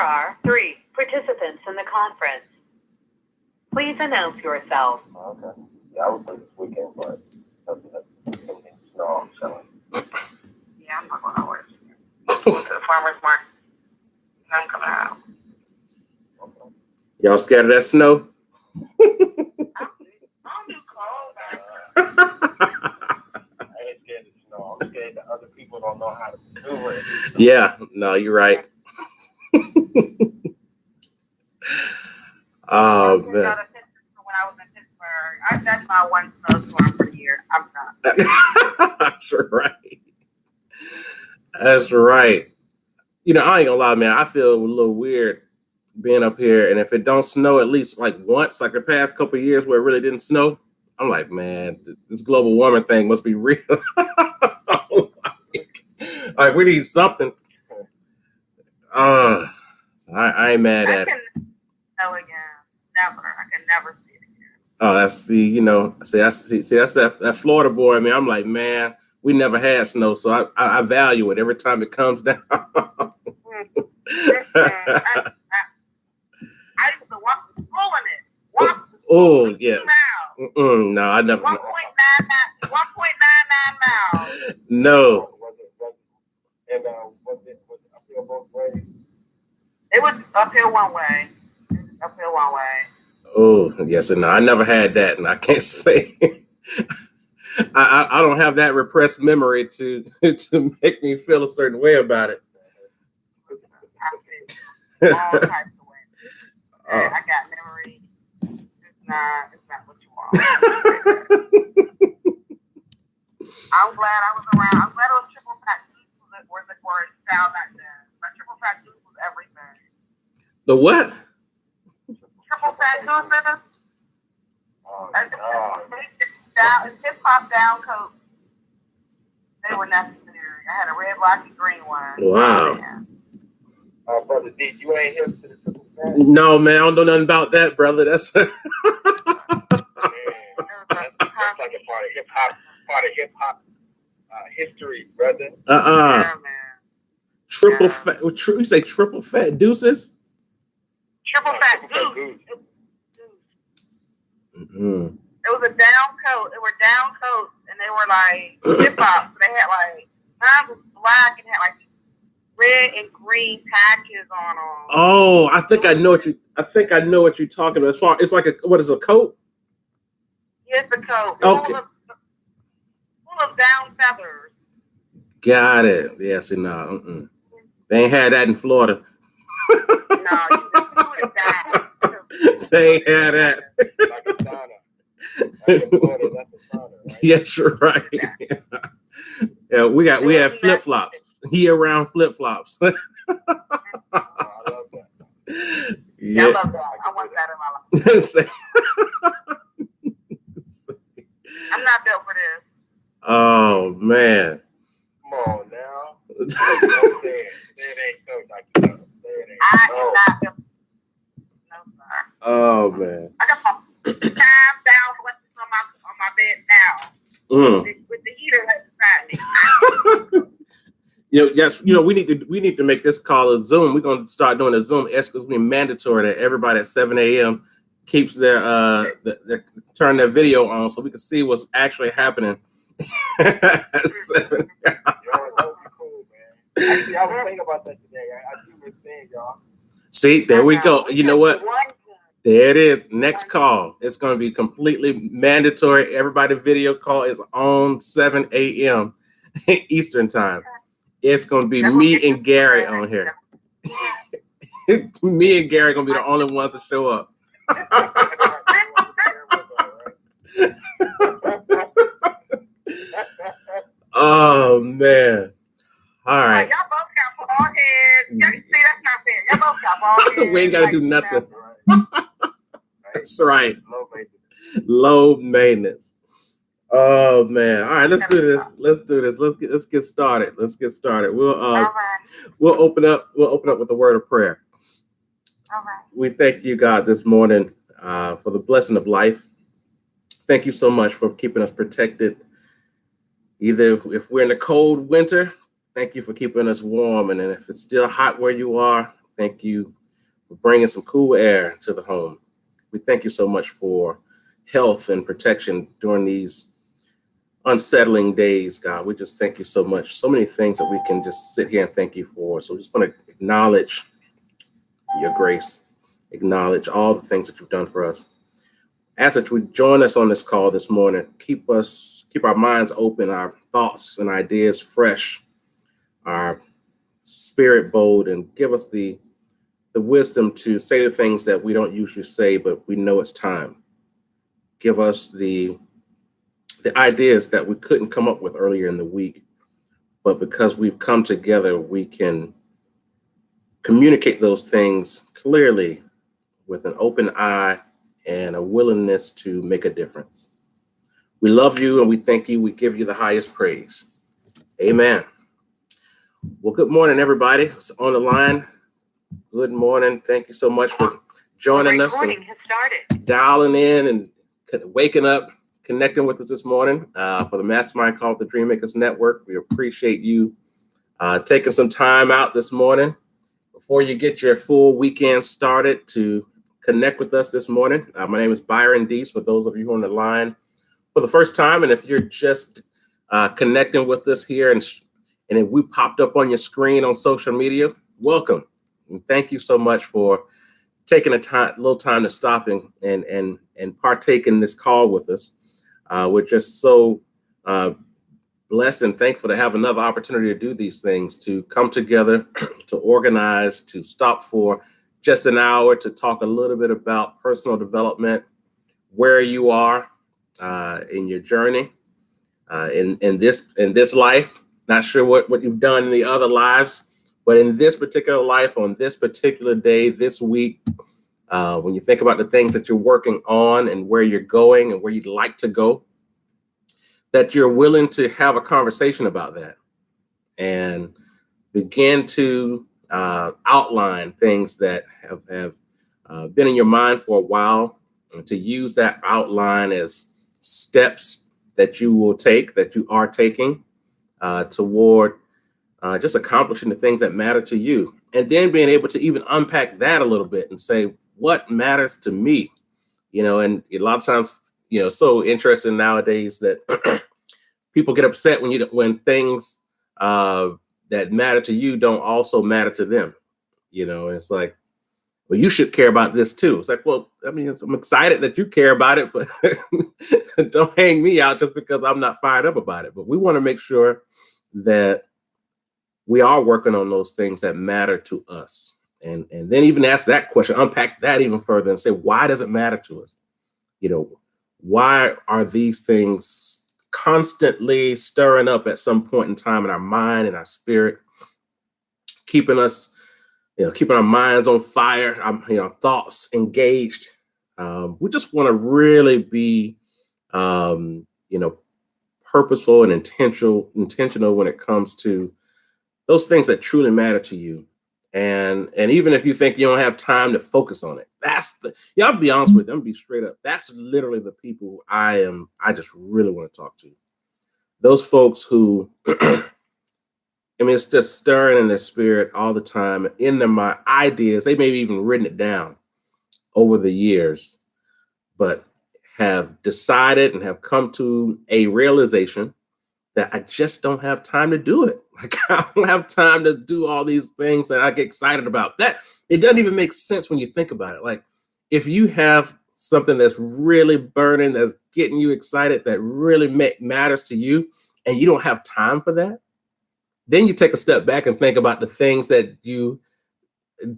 are 3 participants in the conference. Please announce yourself. Okay. Yeah, I was there this weekend, but snow, so. Yeah, I'm not going nowhere. To the farmer's market. I'm coming out. Okay. Y'all scared of that snow? I don't do cold. I ain't scared of snow. I'm scared that other people don't know how to maneuver it. Yeah, no, you're right. Oh, man. When I was in Pittsburgh, that's my one snowstorm for the year. I'm not. That's right. That's right. You know, I ain't gonna lie, man. I feel a little weird being up here, and if it don't snow at least like once, like the past couple of years where it really didn't snow, I'm like, man, this global warming thing must be real. like we need something. So I ain't mad at it. No, again, never. I can never see it again. Oh, that's that's that Florida boy. I mean, I'm like, man, we never had snow, so I value it every time it comes down. I used to walk to school in it. Oh, yeah. Miles. No, I never. 1.99 miles. No. And was it uphill both ways? It was uphill one way. Oh, yes, and no, I never had that, and I can't say. I don't have that repressed memory to make me feel a certain way about it. All types of ways. I got memory. It's not what you want. I'm glad I was around. I'm glad it was triple fat juice were style back then. But triple fat juice was everything. The what? Triple fat juices. Oh, Hip hop down coats. They were necessary. I had a red, black, and green one. Wow. Brother D, you ain't hip to the triple fat? No, man, I don't know nothing about that, brother. That's That's like a part of hip hop history, brother. Yeah, man. Triple fat. You say triple fat deuces? Triple fat juice. Mm-hmm. It was a down coat. They were down coats, and they were like hip hop. They had like mine was black and had like red and green patches on them. Oh, I think I know what you're talking about. As far it's like what is a coat? Yes, the coat. Okay. Full of down feathers. Got it. Yeah, see, no. They ain't had that in Florida. No, you would have died. They ain't had that. Like a sauna. Like in Florida, that's a sauna, right? Yes, you're right. Yeah, we have flip flops. Year-round flip flops. I love that. Yeah. I love that. I want that in my life. I'm not built for this. Oh man. Come on now. Say it ain't so like that. I am not built. No, sir. Oh man. I got my time down on my bed now. With the heater beside me. Yes, we need to make this call a Zoom. We're gonna start doing a Zoom. It's going to be mandatory that everybody at 7 a.m. keeps their turn their video on so we can see what's actually happening. At 7. Yo, that would be cool, man. Actually, I was thinking about that today. I do this thing, y'all. See, there we go. You know what? There it is. Next call. It's going to be completely mandatory. Everybody video call is on 7 a.m. Eastern time. It's going to be me and Gary on here. Me and Gary going to be the only ones to show up. Oh, man. All right. Y'all both got bald heads. You see, that's not fair. Y'all both got bald heads. We ain't got to do nothing. That's right. Low maintenance. Oh man! All right, let's do this. Let's get started. We'll open up with a word of prayer. All right. We thank you, God, this morning for the blessing of life. Thank you so much for keeping us protected. Either if we're in the cold winter, thank you for keeping us warm, and then if it's still hot where you are, thank you for bringing some cool air to the home. We thank you so much for health and protection during these unsettling days, God. We just thank you so much. So many things that we can just sit here and thank you for. So we just want to acknowledge your grace, acknowledge all the things that you've done for us. As that you join us on this call this morning, keep our minds open, our thoughts and ideas fresh, our spirit bold, and give us the wisdom to say the things that we don't usually say, but we know it's time. Give us the ideas that we couldn't come up with earlier in the week, but because we've come together, we can communicate those things clearly with an open eye and a willingness to make a difference. We love you and we thank you. We give you the highest praise. Amen. Well, good morning, everybody. It's on the line. Good morning. Thank you so much for joining us and Has started. dialing in and waking up, connecting with us this morning for the Mastermind called the Dreammakers Network. We appreciate you taking some time out this morning before you get your full weekend started to connect with us this morning. My name is Byron Deese, for those of you who are on the line for the first time. And if you're just connecting with us here and if we popped up on your screen on social media, welcome. And thank you so much for taking a little time to stop and partake in this call with us. We're just so blessed and thankful to have another opportunity to do these things, to come together, to organize, to stop for just an hour to talk a little bit about personal development, where you are in your journey, in this life. Not sure what you've done in the other lives, but in this particular life, on this particular day, this week, when you think about the things that you're working on and where you're going and where you'd like to go, that you're willing to have a conversation about that and begin to outline things that have been in your mind for a while, and to use that outline as steps that you will take, that you are taking toward just accomplishing the things that matter to you. And then being able to even unpack that a little bit and say, what matters to me? And a lot of times, so interesting nowadays that people get upset when things that matter to you don't also matter to them. And it's like, well, you should care about this too. It's like, well, I mean, I'm excited that you care about it, but don't hang me out just because I'm not fired up about it. But we want to make sure that we are working on those things that matter to us. And then even ask that question, unpack that even further and say, why does it matter to us? Why are these things constantly stirring up at some point in time in our mind and our spirit, keeping us, keeping our minds on fire, our thoughts engaged? We just want to really be, purposeful and intentional when it comes to those things that truly matter to you. And even if you think you don't have time to focus on it, I'll be honest with you, I'm gonna be straight up. That's literally the people I just really want to talk to. Those folks who, it's just stirring in their spirit all the time, in my ideas. They may have even written it down over the years, but have decided and have come to a realization that I just don't have time to do it. Like, I don't have time to do all these things that I get excited about. That it doesn't even make sense when you think about it. Like, if you have something that's really burning, that's getting you excited, that really matters to you, and you don't have time for that, then you take a step back and think about the things that you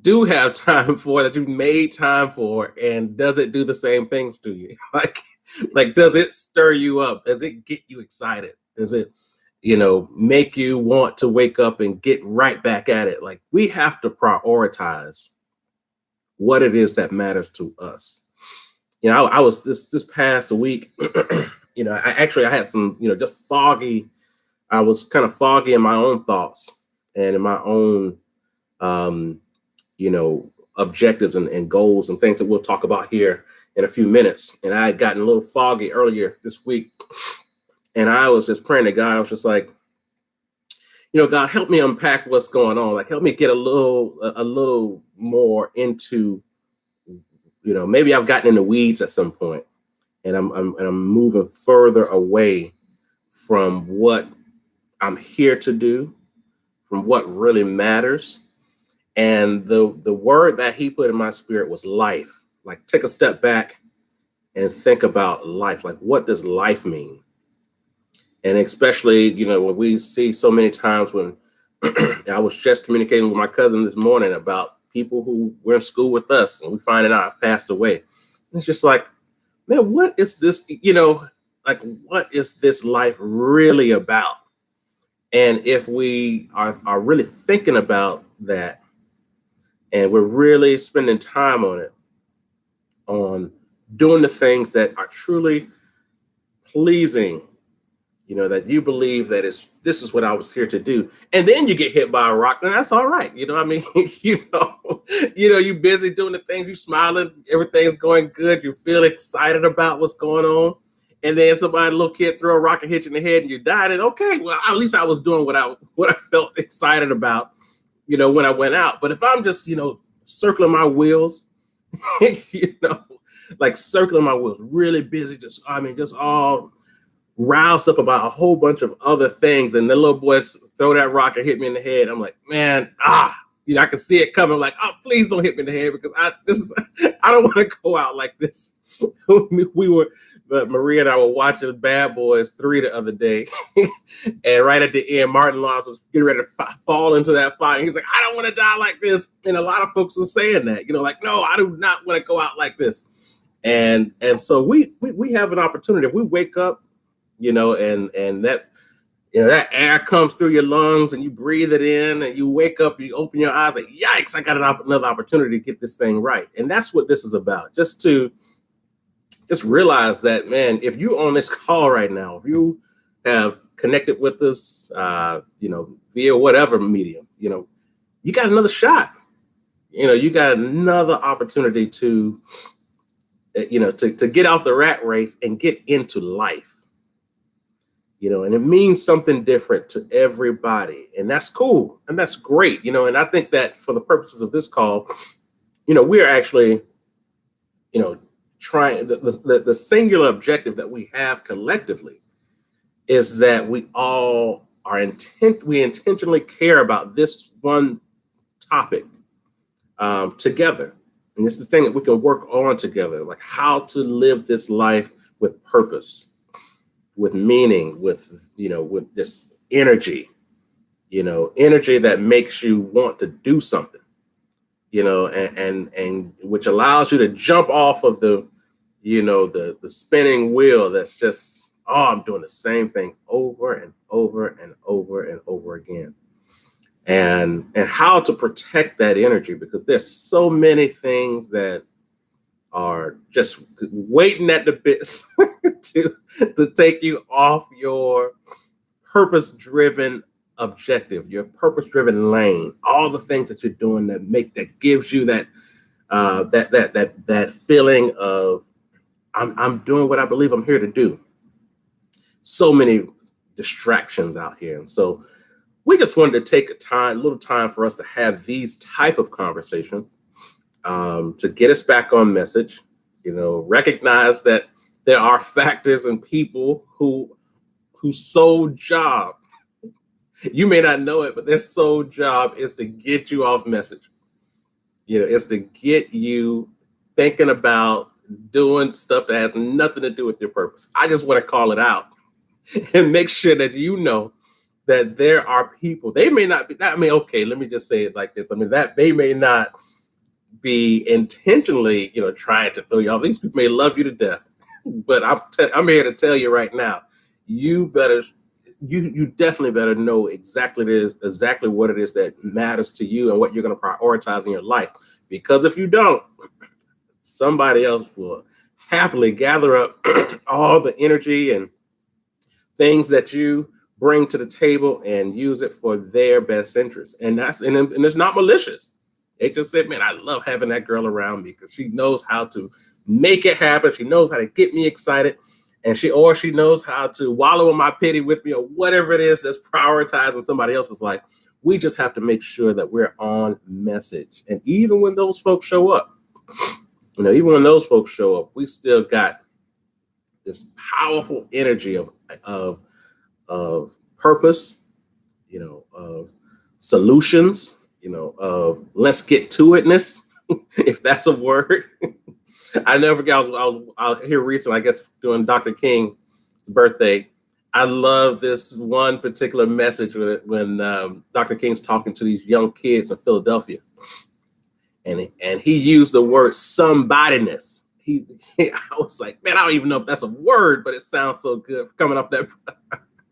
do have time for, that you've made time for, and does it do the same things to you? Like, does it stir you up? Does it get you excited? Does it, make you want to wake up and get right back at it? Like, we have to prioritize what it is that matters to us. I was this past week, I had some, just foggy. I was kind of foggy in my own thoughts and in my own, objectives and goals and things that we'll talk about here in a few minutes. And I had gotten a little foggy earlier this week. And I was just praying to God. I was just like, God, help me unpack what's going on. Like, help me get a little more into, maybe I've gotten in the weeds at some point, and I'm moving further away from what I'm here to do, from what really matters. And the word that he put in my spirit was life. Like, take a step back and think about life. Like, what does life mean? And especially, when we see so many times when I was just communicating with my cousin this morning about people who were in school with us and we finding out I've passed away. And it's just like, man, what is this, like, what is this life really about? And if we are really thinking about that, and we're really spending time on it, on doing the things that are truly pleasing, that you believe that this is what I was here to do. And then you get hit by a rock, and that's all right. I mean, you busy doing the things, you smiling, everything's going good, you feel excited about what's going on. And then a little kid throw a rock and hit you in the head and you died. And okay, well, at least I was doing what I felt excited about, when I went out. But if I'm just, circling my wheels, like circling my wheels, really busy, just all roused up about a whole bunch of other things, and the little boys throw that rock and hit me in the head. I'm like, man, I can see it coming. I'm like, oh, please don't hit me in the head, because I don't want to go out like this. Maria and I were watching Bad Boys 3 the other day, and right at the end, Martin Lawrence was getting ready to fall into that fire. He's like, I don't want to die like this. And a lot of folks are saying that, like, no, I do not want to go out like this. And so we have an opportunity. If we wake up, and that, that air comes through your lungs and you breathe it in, and you wake up, you open your eyes like, yikes, I got another opportunity to get this thing right. And that's what this is about. Just realize that, man, if you're on this call right now, if you have connected with us, via whatever medium, you got another shot. You got another opportunity to get off the rat race and get into life. And it means something different to everybody. And that's cool. And that's great. And I think that for the purposes of this call, we're actually, trying, the singular objective that we have collectively is that we all we intentionally care about this one topic together. And it's the thing that we can work on together, like how to live this life with purpose, with meaning, with this energy, energy that makes you want to do something, and which allows you to jump off of the spinning wheel that's just, I'm doing the same thing over and over and over and over again. And how to protect that energy, because there's so many things that are just waiting at the bits to take you off your purpose-driven objective, your purpose-driven lane, all the things that you're doing that gives you that feeling of I'm doing what I believe I'm here to do. So many distractions out here. And so we just wanted to take a little time for us to have these type of conversations, to get us back on message, recognize that there are factors and people whose sole job, you may not know it, but their sole job is to get you off message. It's to get you thinking about doing stuff that has nothing to do with your purpose. I just want to call it out and make sure that that there are people, they may not be, okay, let me just say it like this. That they may not be intentionally, trying to throw you off. These people may love you to death, but I'm here to tell you right now, you definitely better know exactly what it is that matters to you and what you're going to prioritize in your life. Because if you don't, somebody else will happily gather up all the energy and things that you bring to the table and use it for their best interest. And it's not malicious. They just said, man, I love having that girl around me because she knows how to make it happen. She knows how to get me excited. and she knows how to wallow in my pity with me, or whatever it is that's prioritizing somebody else's life. We just have to make sure that we're on message. And even when those folks show up, we still got this powerful energy of purpose, of solutions, of let's get to itness, if that's a word. I never forget, I was out here recently, I guess, during Dr. King's birthday. I love this one particular message when Dr. King's talking to these young kids in Philadelphia. And he used the word somebodyness. I was like, man, I don't even know if that's a word, but it sounds so good coming up that.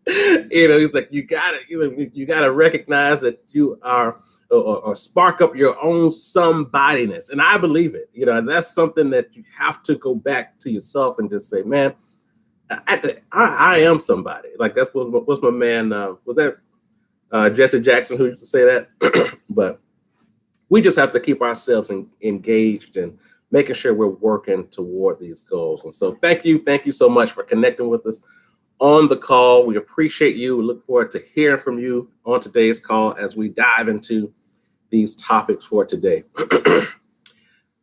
He's like, you gotta recognize that you are, or spark up your own somebodyness. And I believe it. And that's something that you have to go back to yourself and just say, man, I am somebody. Like that's what's my man, was that Jesse Jackson who used to say that? But we just have to keep ourselves engaged and making sure we're working toward these goals. And so thank you so much for connecting with us on the call. We appreciate you. We look forward to hearing from you on today's call as we dive into these topics for today.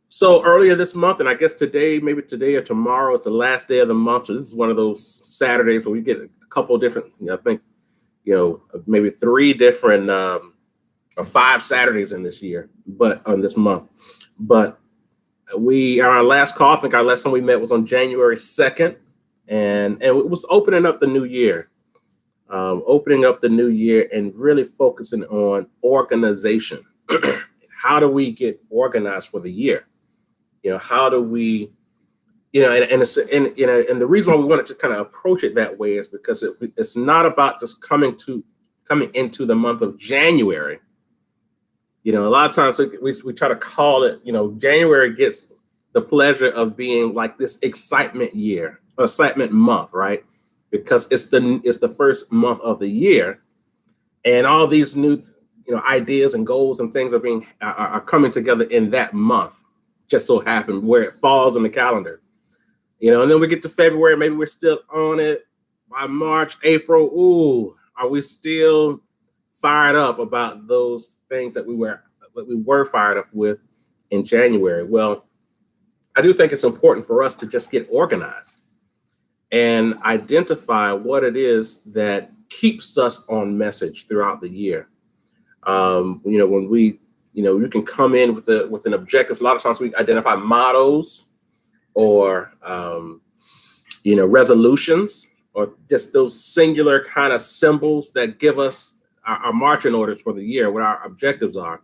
So earlier this month, and I guess maybe today or tomorrow, it's the last day of the month. So this is one of those Saturdays where we get a couple of different, I think, maybe 3 different or 5 Saturdays in this year, but on this month. But our last call, I think our last time we met was on January 2nd. And it was opening up the new year and really focusing on organization. How do we get organized for the year? How do we, and the reason why we wanted to kind of approach it that way is because it's not about just coming into the month of January. A lot of times we try to call it, January gets the pleasure of being like this excitement month, right? Because it's the first month of the year, and all these new ideas and goals and things are coming together in that month. Just so happened where it falls in the calendar, and then we get to February, maybe we're still on it. By March, April, are we still fired up about those things that we were fired up with in January? Well, I do think it's important for us to just get organized and identify what it is that keeps us on message throughout the year. When we, you can come in with an objective. A lot of times we identify mottos or, resolutions, or just those singular kind of symbols that give us our marching orders for the year, what our objectives are.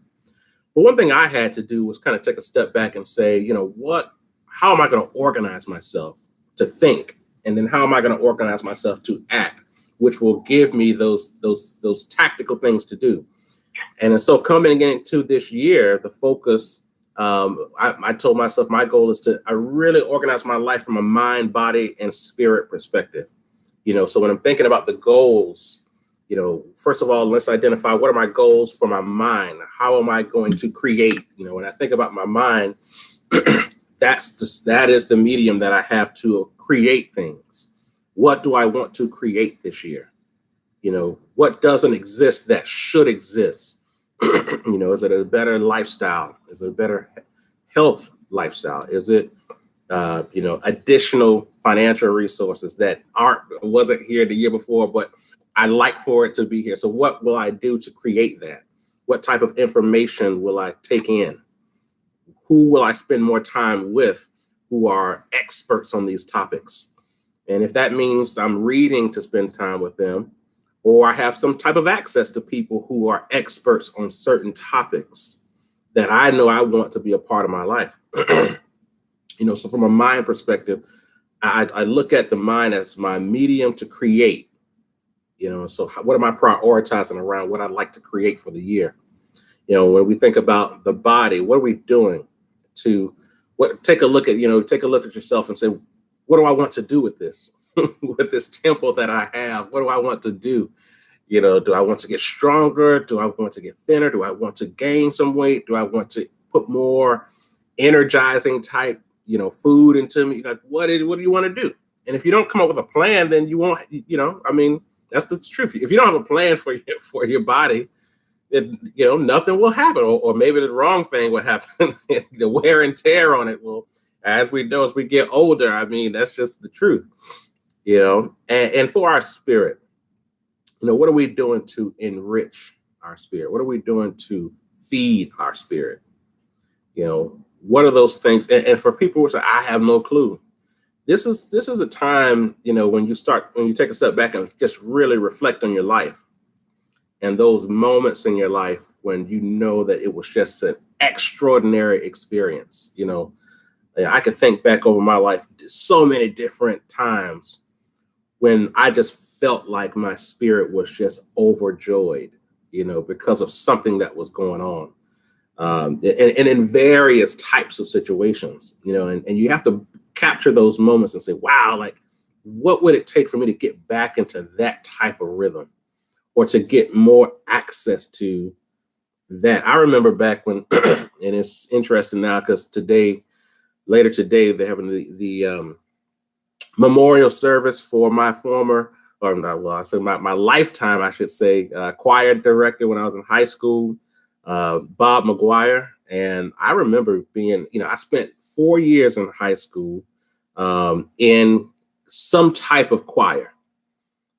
But one thing I had to do was kind of take a step back and say, how am I going to organize myself to think? And then how am I going to organize myself to act, which will give me those tactical things to do. And so coming into this year, the focus, I told myself my goal is to really organize my life from a mind, body, and spirit perspective. So when I'm thinking about the goals, first of all, let's identify what are my goals for my mind. How am I going to create? When I think about my mind, that is the medium that I have to create things. What do I want to create this year? What doesn't exist that should exist? Is it a better lifestyle? Is it a better health lifestyle? Is it, additional financial resources that wasn't here the year before, but I like for it to be here? So what will I do to create that? What type of information will I take in? Who will I spend more time with who are experts on these topics? And if that means I'm reading to spend time with them, or I have some type of access to people who are experts on certain topics that I know I want to be a part of my life. So from a mind perspective, I look at the mind as my medium to create. So what am I prioritizing around what I'd like to create for the year? When we think about the body, what are we doing to take a look at yourself and say, what do I want to do with this? With this temple that I have? What do I want to do? Do I want to get stronger? Do I want to get thinner? Do I want to gain some weight? Do I want to put more energizing type, food into me? Like, what do you want to do? And if you don't come up with a plan, then you won't, I mean, that's the truth. If you don't have a plan for your body, then, nothing will happen, or maybe the wrong thing will happen. The wear and tear on it will, as we know, as we get older. I mean, that's just the truth, and for our spirit, what are we doing to enrich our spirit? What are we doing to feed our spirit? What are those things? And for people who say, I have no clue. This is a time, when you take a step back and just really reflect on your life and those moments in your life when you know that it was just an extraordinary experience. I could think back over my life so many different times when I just felt like my spirit was just overjoyed, because of something that was going on. And in various types of situations, and you have to capture those moments and say, wow, like, what would it take for me to get back into that type of rhythm, or to get more access to that? I remember back when, and it's interesting now because later today, they're having the memorial service for my former, or not, well, I said my lifetime, I should say, choir director when I was in high school, Bob McGuire. And I remember being, I spent 4 years in high school in some type of choir,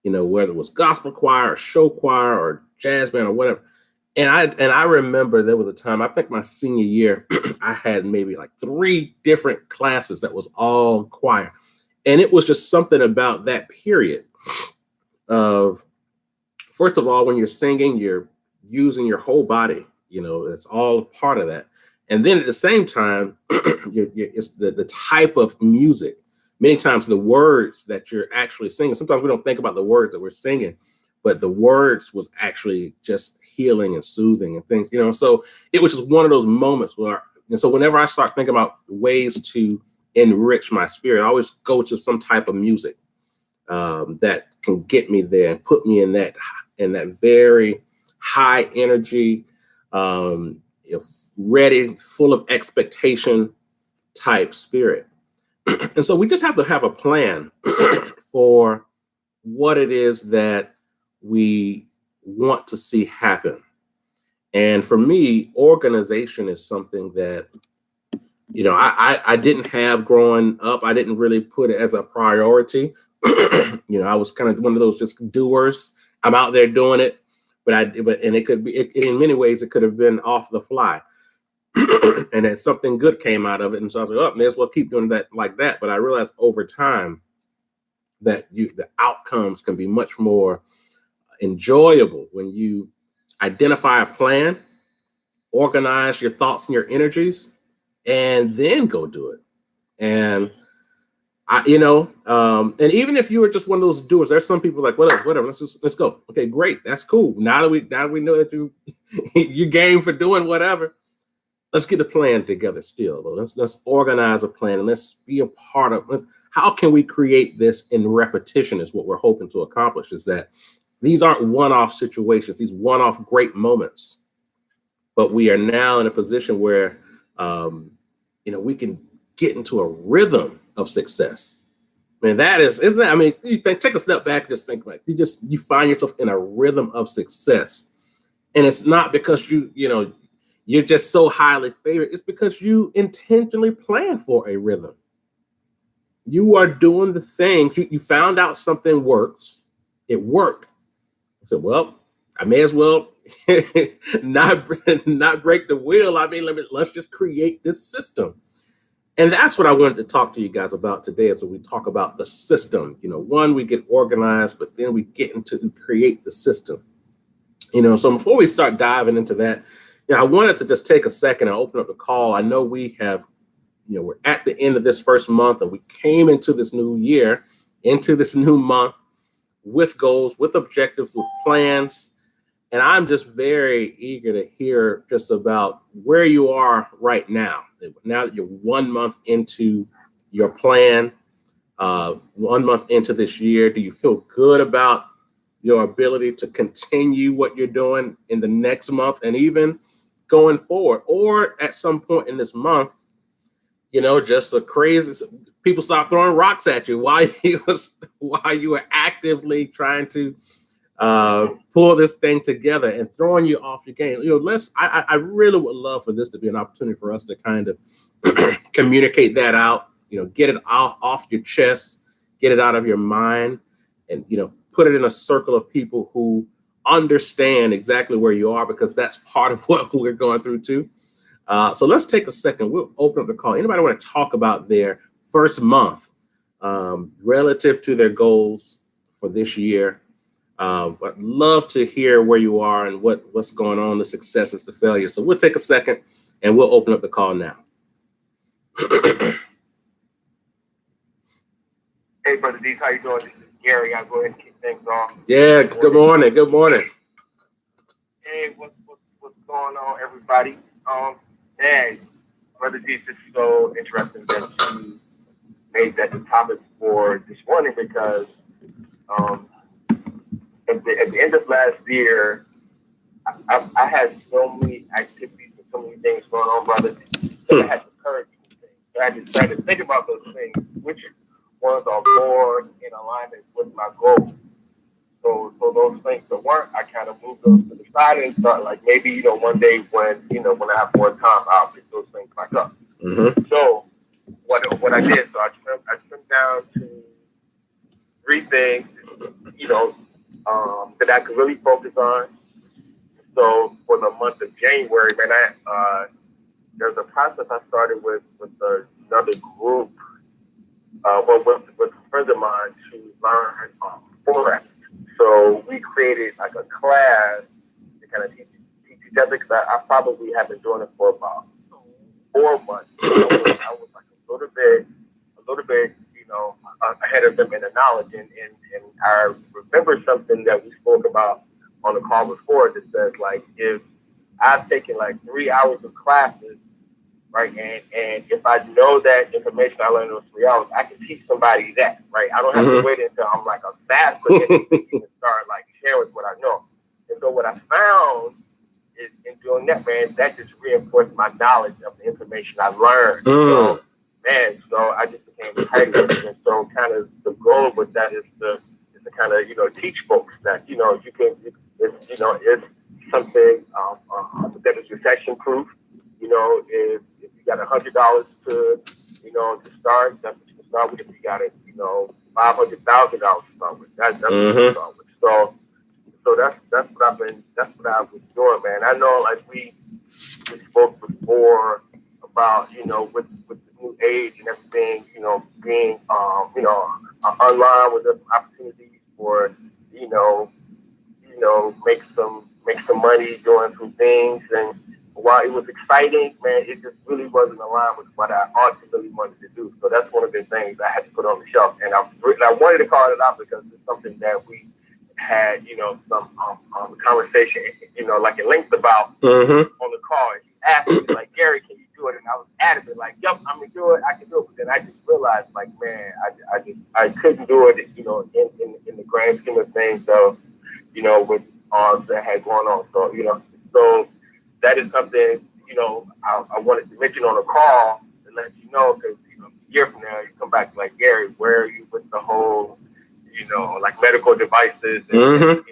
whether it was gospel choir or show choir or jazz band or whatever. And I remember there was a time, I think my senior year, I had maybe like 3 different classes that was all choir. And it was just something about that period of, first of all, when you're singing, you're using your whole body. It's all a part of that. And then at the same time, it's the type of music. Many times the words that you're actually singing, sometimes we don't think about the words that we're singing, but the words was actually just healing and soothing and things, So it was just one of those moments and so whenever I start thinking about ways to enrich my spirit, I always go to some type of music that can get me there and put me in that very high energy, ready, full of expectation type spirit. And so we just have to have a plan for what it is that we want to see happen. And for me, organization is something that, I didn't have growing up. I didn't really put it as a priority. I was kind of one of those just doers. I'm out there doing it, and it could be, in many ways, it could have been off the fly. And then something good came out of it. And so I was like, oh, may as well keep doing that like that. But I realized over time that the outcomes can be much more enjoyable when you identify a plan, organize your thoughts and your energies, and then go do it. And and even if you were just one of those doers, there's some people like, whatever, let's go. Okay, great, that's cool. Now that we know that you game for doing whatever, let's get a plan together still, though. Let's organize a plan and let's be a part of. How can we create this in repetition is what we're hoping to accomplish, is that these aren't one-off situations, these one-off great moments, but we are now in a position where, we can get into a rhythm of success. I mean, you take a step back, just think like you find yourself in a rhythm of success. And it's not because you're just so highly favored. It's because you intentionally plan for a rhythm. You are doing the things. You found out something works. It worked. I said, well, I may as well not break the wheel. I mean, let's just create this system. And that's what I wanted to talk to you guys about today. So we talk about the system. One, we get organized, but then we get into create the system. So before we start diving into that, I wanted to just take a second and open up the call. I know we have, we're at the end of this first month, and we came into this new year, into this new month with goals, with objectives, with plans. And I'm just very eager to hear just about where you are right now. Now that you're 1 month into your plan, 1 month into this year, do you feel good about your ability to continue what you're doing in the next month and even going forward? Or at some point in this month, just a crazy, people start throwing rocks at you while you were actively trying to pull this thing together and throwing you off your game. I really would love for this to be an opportunity for us to kind of communicate that out, get it off your chest, get it out of your mind, and, put it in a circle of people who understand exactly where you are, because that's part of what we're going through too. So let's take a second. We'll open up the call. Anybody want to talk about their first month relative to their goals for this year? I'd love to hear where you are and what's going on, the successes, the failures. So we'll take a second and we'll open up the call now. Hey, Brother D, how you doing? This is Gary. I'll go ahead and kick things off. Yeah, good morning. Good morning. Hey, what's going on, everybody? Hey, Brother D, this is so interesting that you made that the topic for this morning, because at the end of last year, I had so many activities and so many things going on, brother, that I had to purge these things. I had to try to think about those things, which ones are more in alignment with my goals. So those things that weren't, I kind of moved those to the side and start, like, maybe, one day when I have more time, I'll pick those things back up. Mm-hmm. So what I did, so I trimmed down to 3 things, that I could really focus on. So for the month of January, man, there's a process I started with another group, with a friend of mine to learn Forex. So we created like a class to kind of teach each other, because I probably have been doing it for about 4 months. I was like a little bit, ahead of them in the knowledge, and I remember something that we spoke about on the call before that says, like, if I've taken like 3 hours of classes, right, and if I know that information I learned in those 3 hours, I can teach somebody that, right? I don't have to wait until I'm like a fast to even start like sharing what I know. And so what I found is, in doing that, man, that just reinforced my knowledge of the information I learned. So I just became tight with it. And so kind of the goal with that is to kind of, teach folks that, you can, it's something that is recession proof. If you got $100 to start, that's what you can start with. If you got it, $500,000 to start with, that's what you can start with. So that's what I was doing, man. I know, like, we spoke before about, with the new age and everything, being online with the opportunities for, make some money doing some things. And while it was exciting, man, it just really wasn't aligned with what I ultimately wanted to do. So that's one of the things I had to put on the shelf. And I wanted to call it out because it's something that we had, some conversation, like it linked about on the call. And he asked me, like, Gary, can you do it? And I was adamant, like, yep, I'm gonna do it. I can do it. But then I just realized, like, man, I couldn't do it, in the grand scheme of things. So, with all that had going on. So, so that is something, I wanted to mention on a call to let you know, because, a year from now, you come back like, Gary, where are you with the whole, like medical devices and, in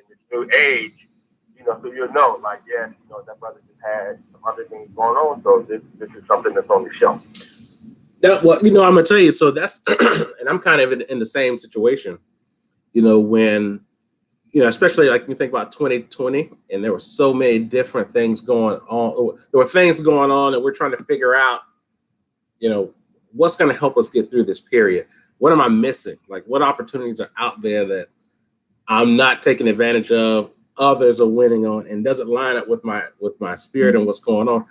this new age, so you'll know, like, yeah, that brother just had some other things going on. So this is something that's on the shelf. Yeah, well, I'm going to tell you, so that's, and I'm kind of in the same situation, when, especially like you think about 2020, and there were so many different things going on. There were things going on, and we're trying to figure out, what's going to help us get through this period. What am I missing? Like, what opportunities are out there that I'm not taking advantage of, others are winning on, and doesn't line up with my spirit and what's going on.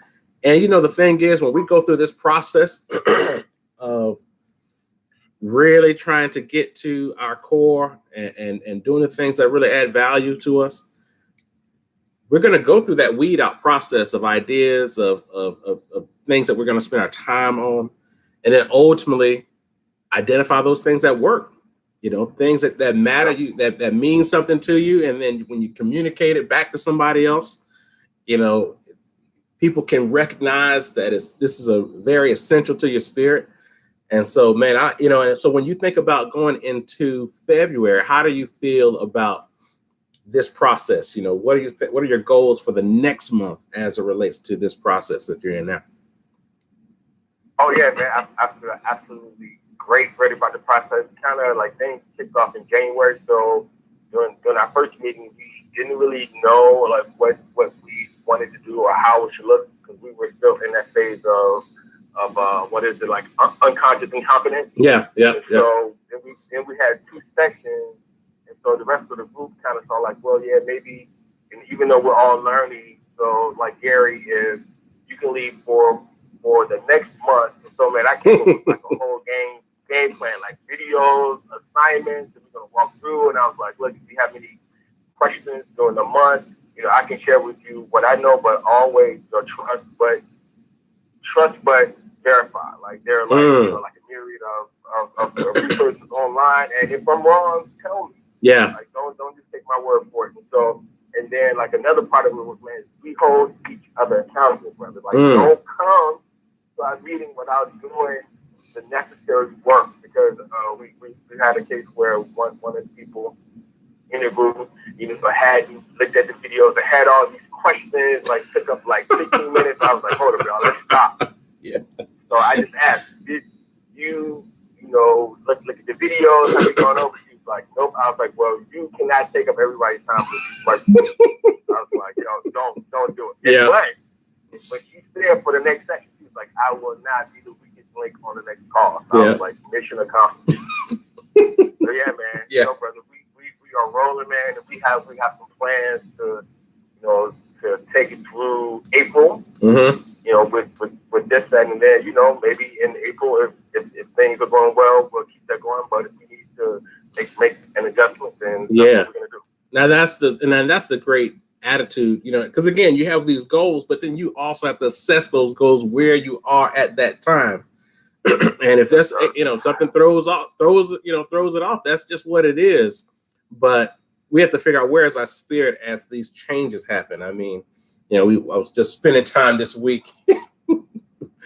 And, the thing is, when we go through this process of really trying to get to our core and doing the things that really add value to us, we're going to go through that weed out process of ideas, of things that we're going to spend our time on, and then ultimately identify those things that work, things that matter, you that mean something to you. And then when you communicate it back to somebody else, people can recognize that this is a very essential to your spirit. And so, man, and so when you think about going into February, how do you feel about this process? What do you think? What are your goals for the next month as it relates to this process that you're in now? Oh yeah, man, I feel absolutely great about the process. Kind of like things kicked off in January, so during our first meeting, we didn't really know like what we wanted to do or how it should look, because we were still in that phase of what is it, like unconscious incompetence. Yeah. So then we had two sections, and so the rest of the group kind of saw like, well, yeah, maybe, and even though we're all learning, so like Gary, is you can leave for the next month. And so man, I came up with like a whole game plan, like videos, assignments that we're gonna walk through. And I was like, look, if you have any questions during the month, I can share with you what I know, but always trust but verify. Like there are like a myriad of resources online, and if I'm wrong, tell me. Yeah. Like don't just take my word for it. And so, and then like another part of it was, man, we hold each other accountable, brother. Like don't come to our meeting without doing the necessary work, because we had a case where one of the people in the group, had looked at the videos and had all these questions, like took up like 15 minutes. I was like, hold up, y'all, let's stop. Yeah. So I just asked, did you look at the videos? Have you gone over? She was like, nope. I was like, well, you cannot take up everybody's time with these questions. I was like, don't do it. Yeah. But she said for the next section, she was like, I will not be the weakest link on the next call. So I was like, mission accomplished. So yeah, man. Yeah. Brother, we are rolling, man, and we have some plans to take it through April. Mm-hmm. With this, that, and then, maybe in April, if things are going well, we'll keep that going. But if we need to make an adjustment, then that's what we're gonna do. Now that's the great attitude, because again, you have these goals, but then you also have to assess those goals where you are at that time. And if that's something throws it off, that's just what it is. But we have to figure out where is our spirit as these changes happen. I mean, I was just spending time this week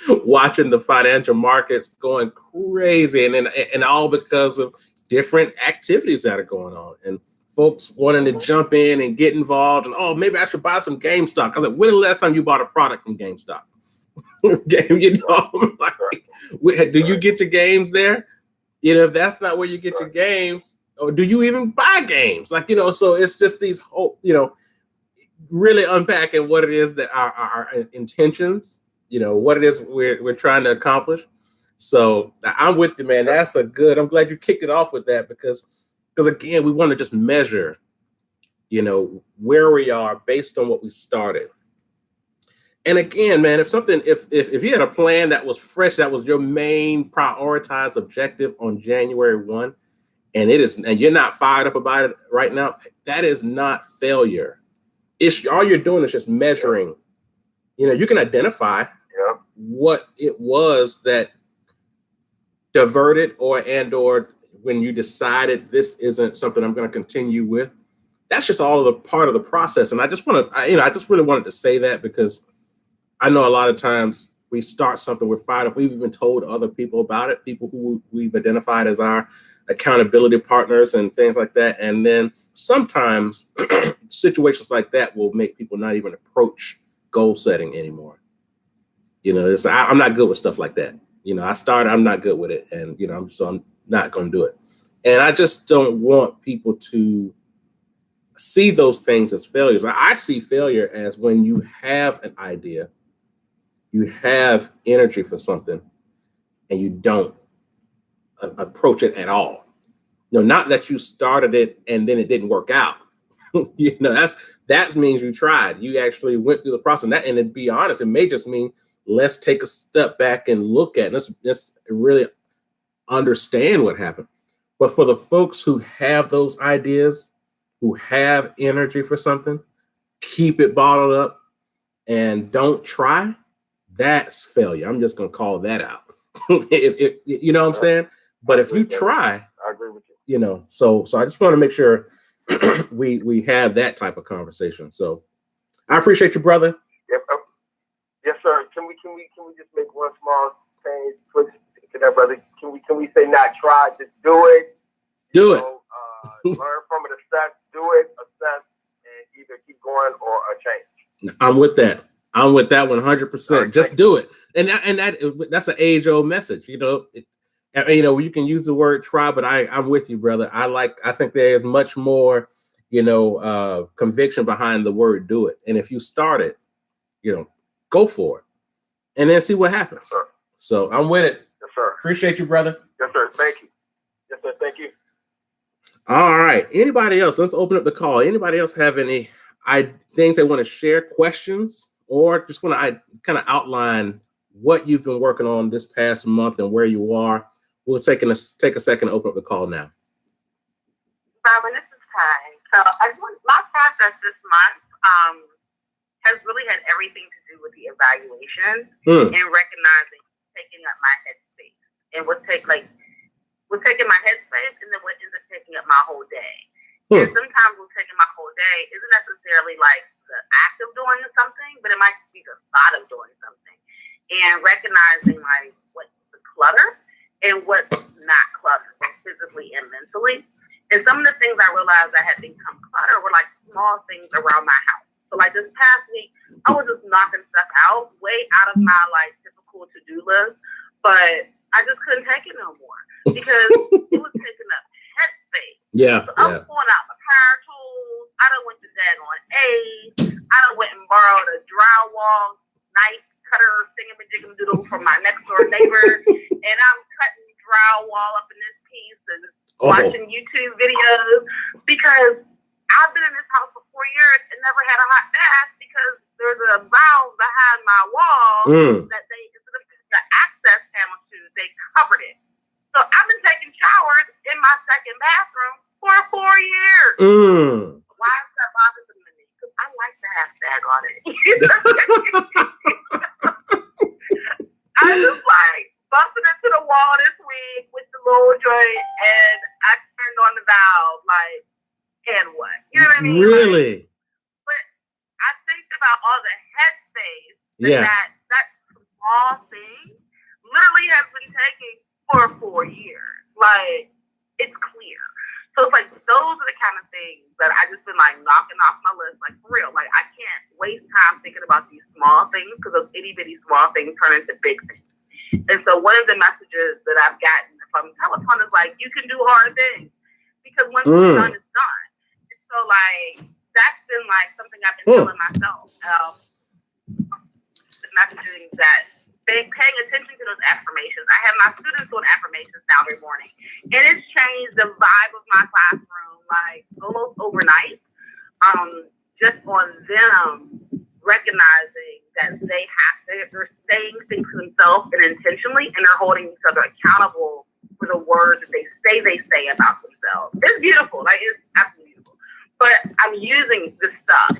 watching the financial markets going crazy, and all because of different activities that are going on, and folks wanting to jump in and get involved, and maybe I should buy some GameStop. I was like, when the last time you bought a product from GameStop? Do you get your games there? If that's not where you get your games, or do you even buy games? So it's just these whole, really unpacking what it is that our intentions, what it is we're trying to accomplish. So I'm with you, man. I'm glad you kicked it off with that, because again, we want to just measure, where we are based on what we started. And again, man, if you had a plan that was fresh, that was your main prioritized objective on January 1, and you're not fired up about it right now, that is not failure. All you're doing is just measuring. You can identify what it was that diverted or when you decided this isn't something I'm going to continue with. That's just all of the part of the process. And I just really wanted to say that, because I know a lot of times we start something, we're fired up. We've even told other people about it, people who we've identified as our accountability partners and things like that. And then sometimes situations like that will make people not even approach goal setting anymore. I'm not good with stuff like that. I'm not good with it. And, so I'm not going to do it. And I just don't want people to see those things as failures. I see failure as when you have an idea, you have energy for something, and you don't approach it at all. Not that you started it and then it didn't work out. That means you tried. You actually went through the process. And to be honest, it may just mean let's take a step back and look at it. Let's really understand what happened. But for the folks who have those ideas, who have energy for something, keep it bottled up and don't try, that's failure. I'm just going to call that out. if you know what I'm saying? But if you try, I agree with you. So I just want to make sure we have that type of conversation. So I appreciate you, brother. Yep. Yes, sir. Can we just make one small change? Switch to that, brother. Can we say not try, just do it? Do it. Learn from it, assess, do it, assess, and either keep going or change. I'm with that. I'm with that 100%. Right, just do it. And that's an age-old message. You know, you can use the word try, but I'm with you, brother. I think there's much more, conviction behind the word do it. And if you start it, go for it and then see what happens. Yes, sir. So I'm with it. Yes, sir. Appreciate you, brother. Yes, sir. Thank you. Yes, sir. Thank you. All right. Anybody else? Let's open up the call. Anybody else have any things they want to share, questions, or just want to kind of outline what you've been working on this past month and where you are? We'll take a second to open up the call now. Robin, this is Ty. So my process this month has really had everything to do with the evaluation and recognizing taking up my headspace and what's taking my headspace and then what ends up taking up my whole day. And sometimes what's taking my whole day isn't necessarily like the act of doing something, but it might be the thought of doing something. And recognizing like what's the clutter and what's not clutter, both physically and mentally. And some of the things I realized that had become clutter were like small things around my house. So like this past week, I was just knocking stuff out, way out of my like typical to-do list, but I just couldn't take it no more because it was taking up headspace. Yeah. So I'm pulling out my power tools. I done went to daggone A's. I done went and borrowed a drywall knife cutter thingamajigam-doodle from my next door neighbor, and I'm cutting drywall up in this piece and watching YouTube videos because I've been in this house for 4 years and never had a hot bath because there's a valve behind my wall that they, instead of the access panel to, they covered it. So I've been taking showers in my second bathroom for 4 years. Why is that bothersome to me? Because I like to have stag on it. I just like busted into the wall this week with the little joint and I turned on the valve like, and what? You know what I mean? Really? Like, but I think about all the headspace that small thing literally has been taking for 4 years. Like, it's clear. So it's like those are the kind of things that I just been like knocking off my list, like for real. Like I can't waste time thinking about these small things because those itty bitty small things turn into big things. And so one of the messages that I've gotten from Peloton is like, you can do hard things because once it's done, it's done. So, like, that's been, like, something I've been telling myself. The messaging that paying attention to those affirmations. I have my students doing affirmations now every morning. And it's changed the vibe of my classroom, like, almost overnight. Just on them recognizing that they're saying things to themselves and intentionally, and they're holding each other accountable for the words that they say about themselves. It's beautiful. Like, it's absolutely beautiful. But I'm using this stuff.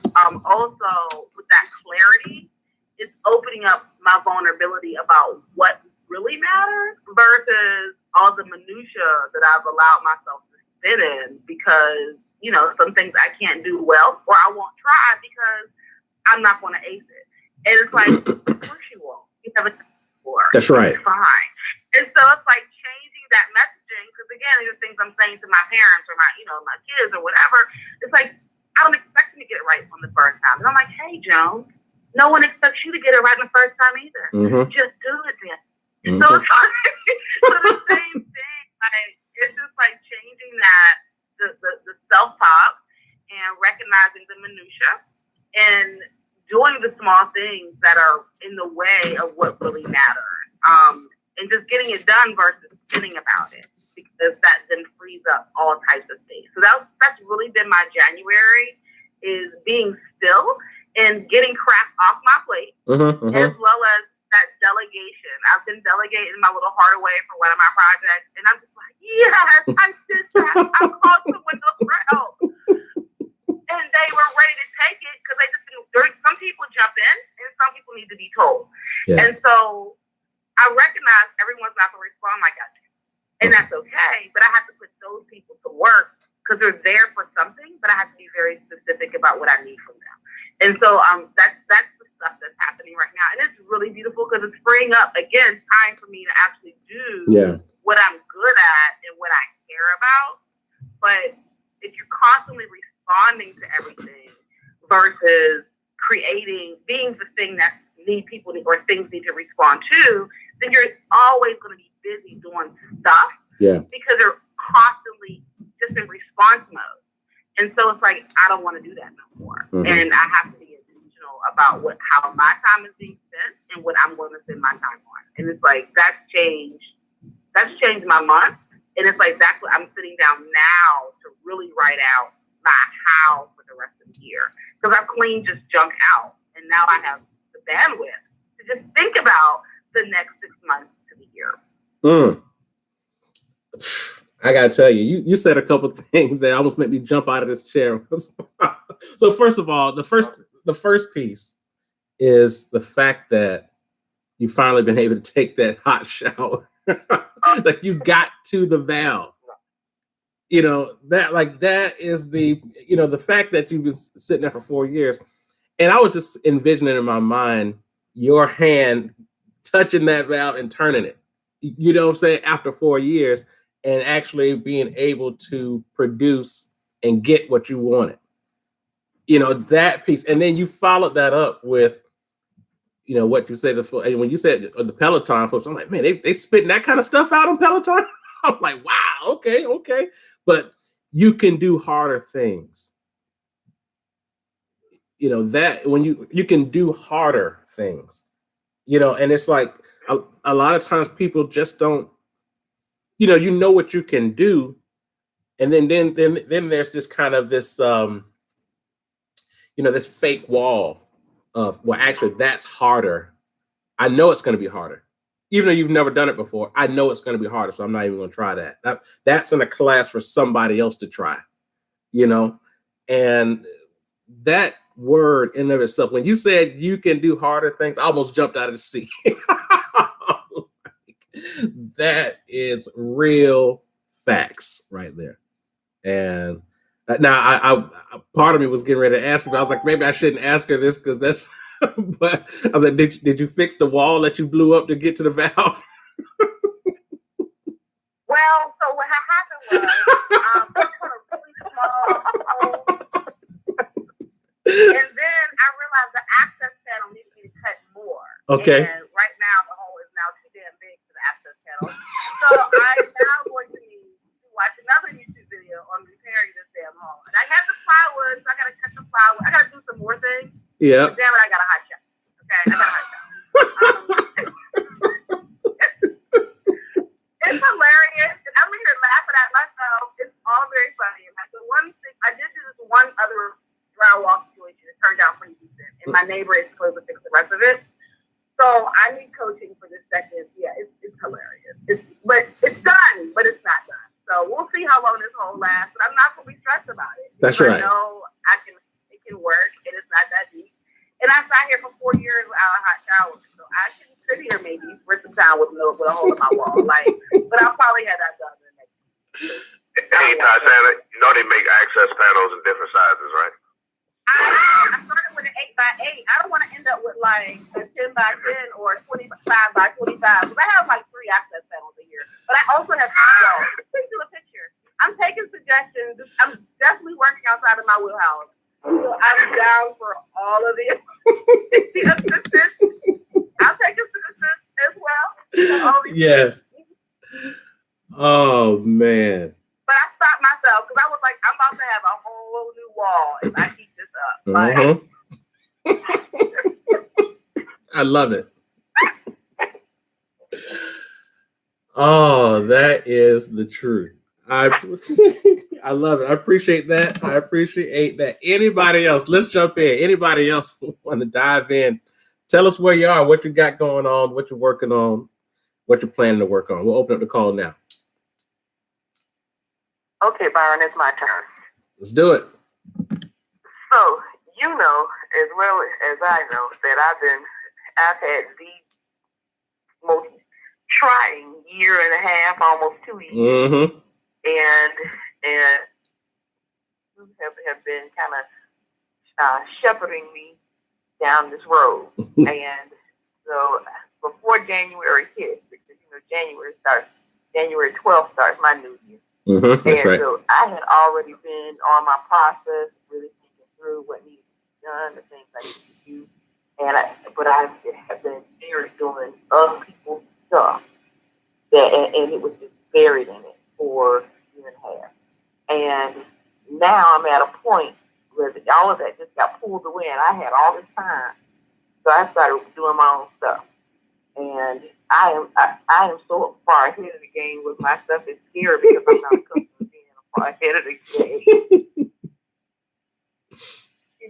Also, with that clarity, it's opening up my vulnerability about what really matters versus all the minutia that I've allowed myself to sit in because, some things I can't do well or I won't try because I'm not going to ace it. And it's like, of course you won't. You haven't done it before. That's right. It's fine. And so it's like changing that messaging because, again, these are things I'm saying to my parents or my kids or whatever. It's like, I don't expect them to get it right on the first time. And I'm like, hey, Joan, no one expects you to get it right the first time either. Just do it then. So it's like, so the same thing. Like, it's just like changing that, the self-talk and recognizing the minutia and doing the small things that are in the way of what really matters. And just getting it done versus spinning about it because that then frees up all types of space. So that's really been my January is being still and getting crap off my plate as well as that delegation. I've been delegating my little heart away for one of my projects and I'm just like, yes, I did that. I called someone else for help. And they were ready to take it because they just some people jump in and some people need to be told. Yeah. And so I recognize everyone's not going to respond like I do. And that's okay. But I have to put those people to work because they're there for something, but I have to be very specific about what I need from them. And so that's the stuff that's happening right now. And it's really beautiful because it's freeing up, again, time for me to actually do what I'm good at and what I care about. But if you're constantly responding to everything versus being the thing that things need to respond to, then you're always going to be busy doing stuff because you're constantly just in response mode. And so it's like, I don't want to do that no more. Mm-hmm. And I have to be intentional about how my time is being spent and what I'm going to spend my time on. And it's like, that's changed my month. And it's like, that's what I'm sitting down now to really write out my how for the rest of the year. Because I've cleaned just junk out. And now I have the bandwidth to just think about the next 6 months to the year. I gotta tell you, you said a couple of things that almost made me jump out of this chair. So first of all, the first piece is the fact that you finally been able to take that hot shower. Like you got to the valve. You know, that is the fact that you've been sitting there for 4 years. And I was just envisioning in my mind your hand touching that valve and turning it. You know what I'm saying? After 4 years, and actually being able to produce and get what you wanted. You know, that piece. And then you followed that up with, what you said. When you said the Peloton folks, I'm like, man, they spitting that kind of stuff out on Peloton? I'm like, wow, okay. But you can do harder things. That when you can do harder things, and it's like a lot of times people just don't, you know what you can do. And then there's this kind of this, this fake wall of, well, actually that's harder. I know it's going to be harder. Even though you've never done it before, I know it's going to be harder. So I'm not even going to try that. That's in a class for somebody else to try, and that word in and of itself, when you said you can do harder things, I almost jumped out of the seat. That is real facts right there. And now I part of me was getting ready to ask her, but I was like, maybe I shouldn't ask her this because that's, but I was like, did you fix the wall that you blew up to get to the valve? Well, so what happened was, I put a really small hole, and then I realized the access panel needs me to cut more. Okay. And right now the hole is now too damn big for the access panel. So I'm now going to need to watch another YouTube video on repairing this damn hole. And I have the plywood, so I gotta cut the plywood. I gotta do some more things. Yeah. But damn it, I got a hot shot. Okay, I got a hot shot. It's hilarious. And I'm here laughing at myself. It's all very funny. Like the one thing I did do this one other drywall situation. It turned out pretty decent. And my neighbor is supposed to fix the rest of it. So I need coaching for this second. Yeah, it's hilarious. But it's done, but it's not done. So we'll see how long this whole lasts. But I'm not gonna be stressed about it. That's right. I know it can work and it's not that deep. And I sat here for 4 years without a hot shower. So I can sit here maybe for some time with a hole in my wall. But I'll probably have that done in the next year. Hey, Tatiana, they make access panels in different sizes, right? I started with an 8x8. I don't want to end up with like a 10x10 or a 25x25. Because I have like 3 access panels a year. But I also have 2 walls. Please do a picture. I'm taking suggestions. I'm definitely working outside of my wheelhouse. So I'm down for all of the assistance. I'll take assistance as well. Yes. Oh, man. But I stopped myself because I was like, I'm about to have a whole new wall if I keep this up. I love it. Oh, that is the truth. I love it. I appreciate that. Anybody else? Let's jump in. Anybody else want to dive in? Tell us where you are, what you got going on, what you're working on, what you're planning to work on. We'll open up the call now. Okay, Byron, it's my turn. Let's do it. So, you know, as well as I know, that I've had the most trying year and a half, almost 2 years. Mm-hmm. And have been kind of shepherding me down this road. And so before January hit, because January 12th starts my new year. Mm-hmm. That's and right. so I had already been on my process, really thinking through what needed to be done, the things I needed to do. But I have been buried doing other people's stuff, and it was just buried in it for a year and a half. And now I'm at a point where all of that just got pulled away, and I had all this time, so I started doing my own stuff. And I am so far ahead of the game with my stuff. It's scary because I'm not accustomed to being far ahead of the game.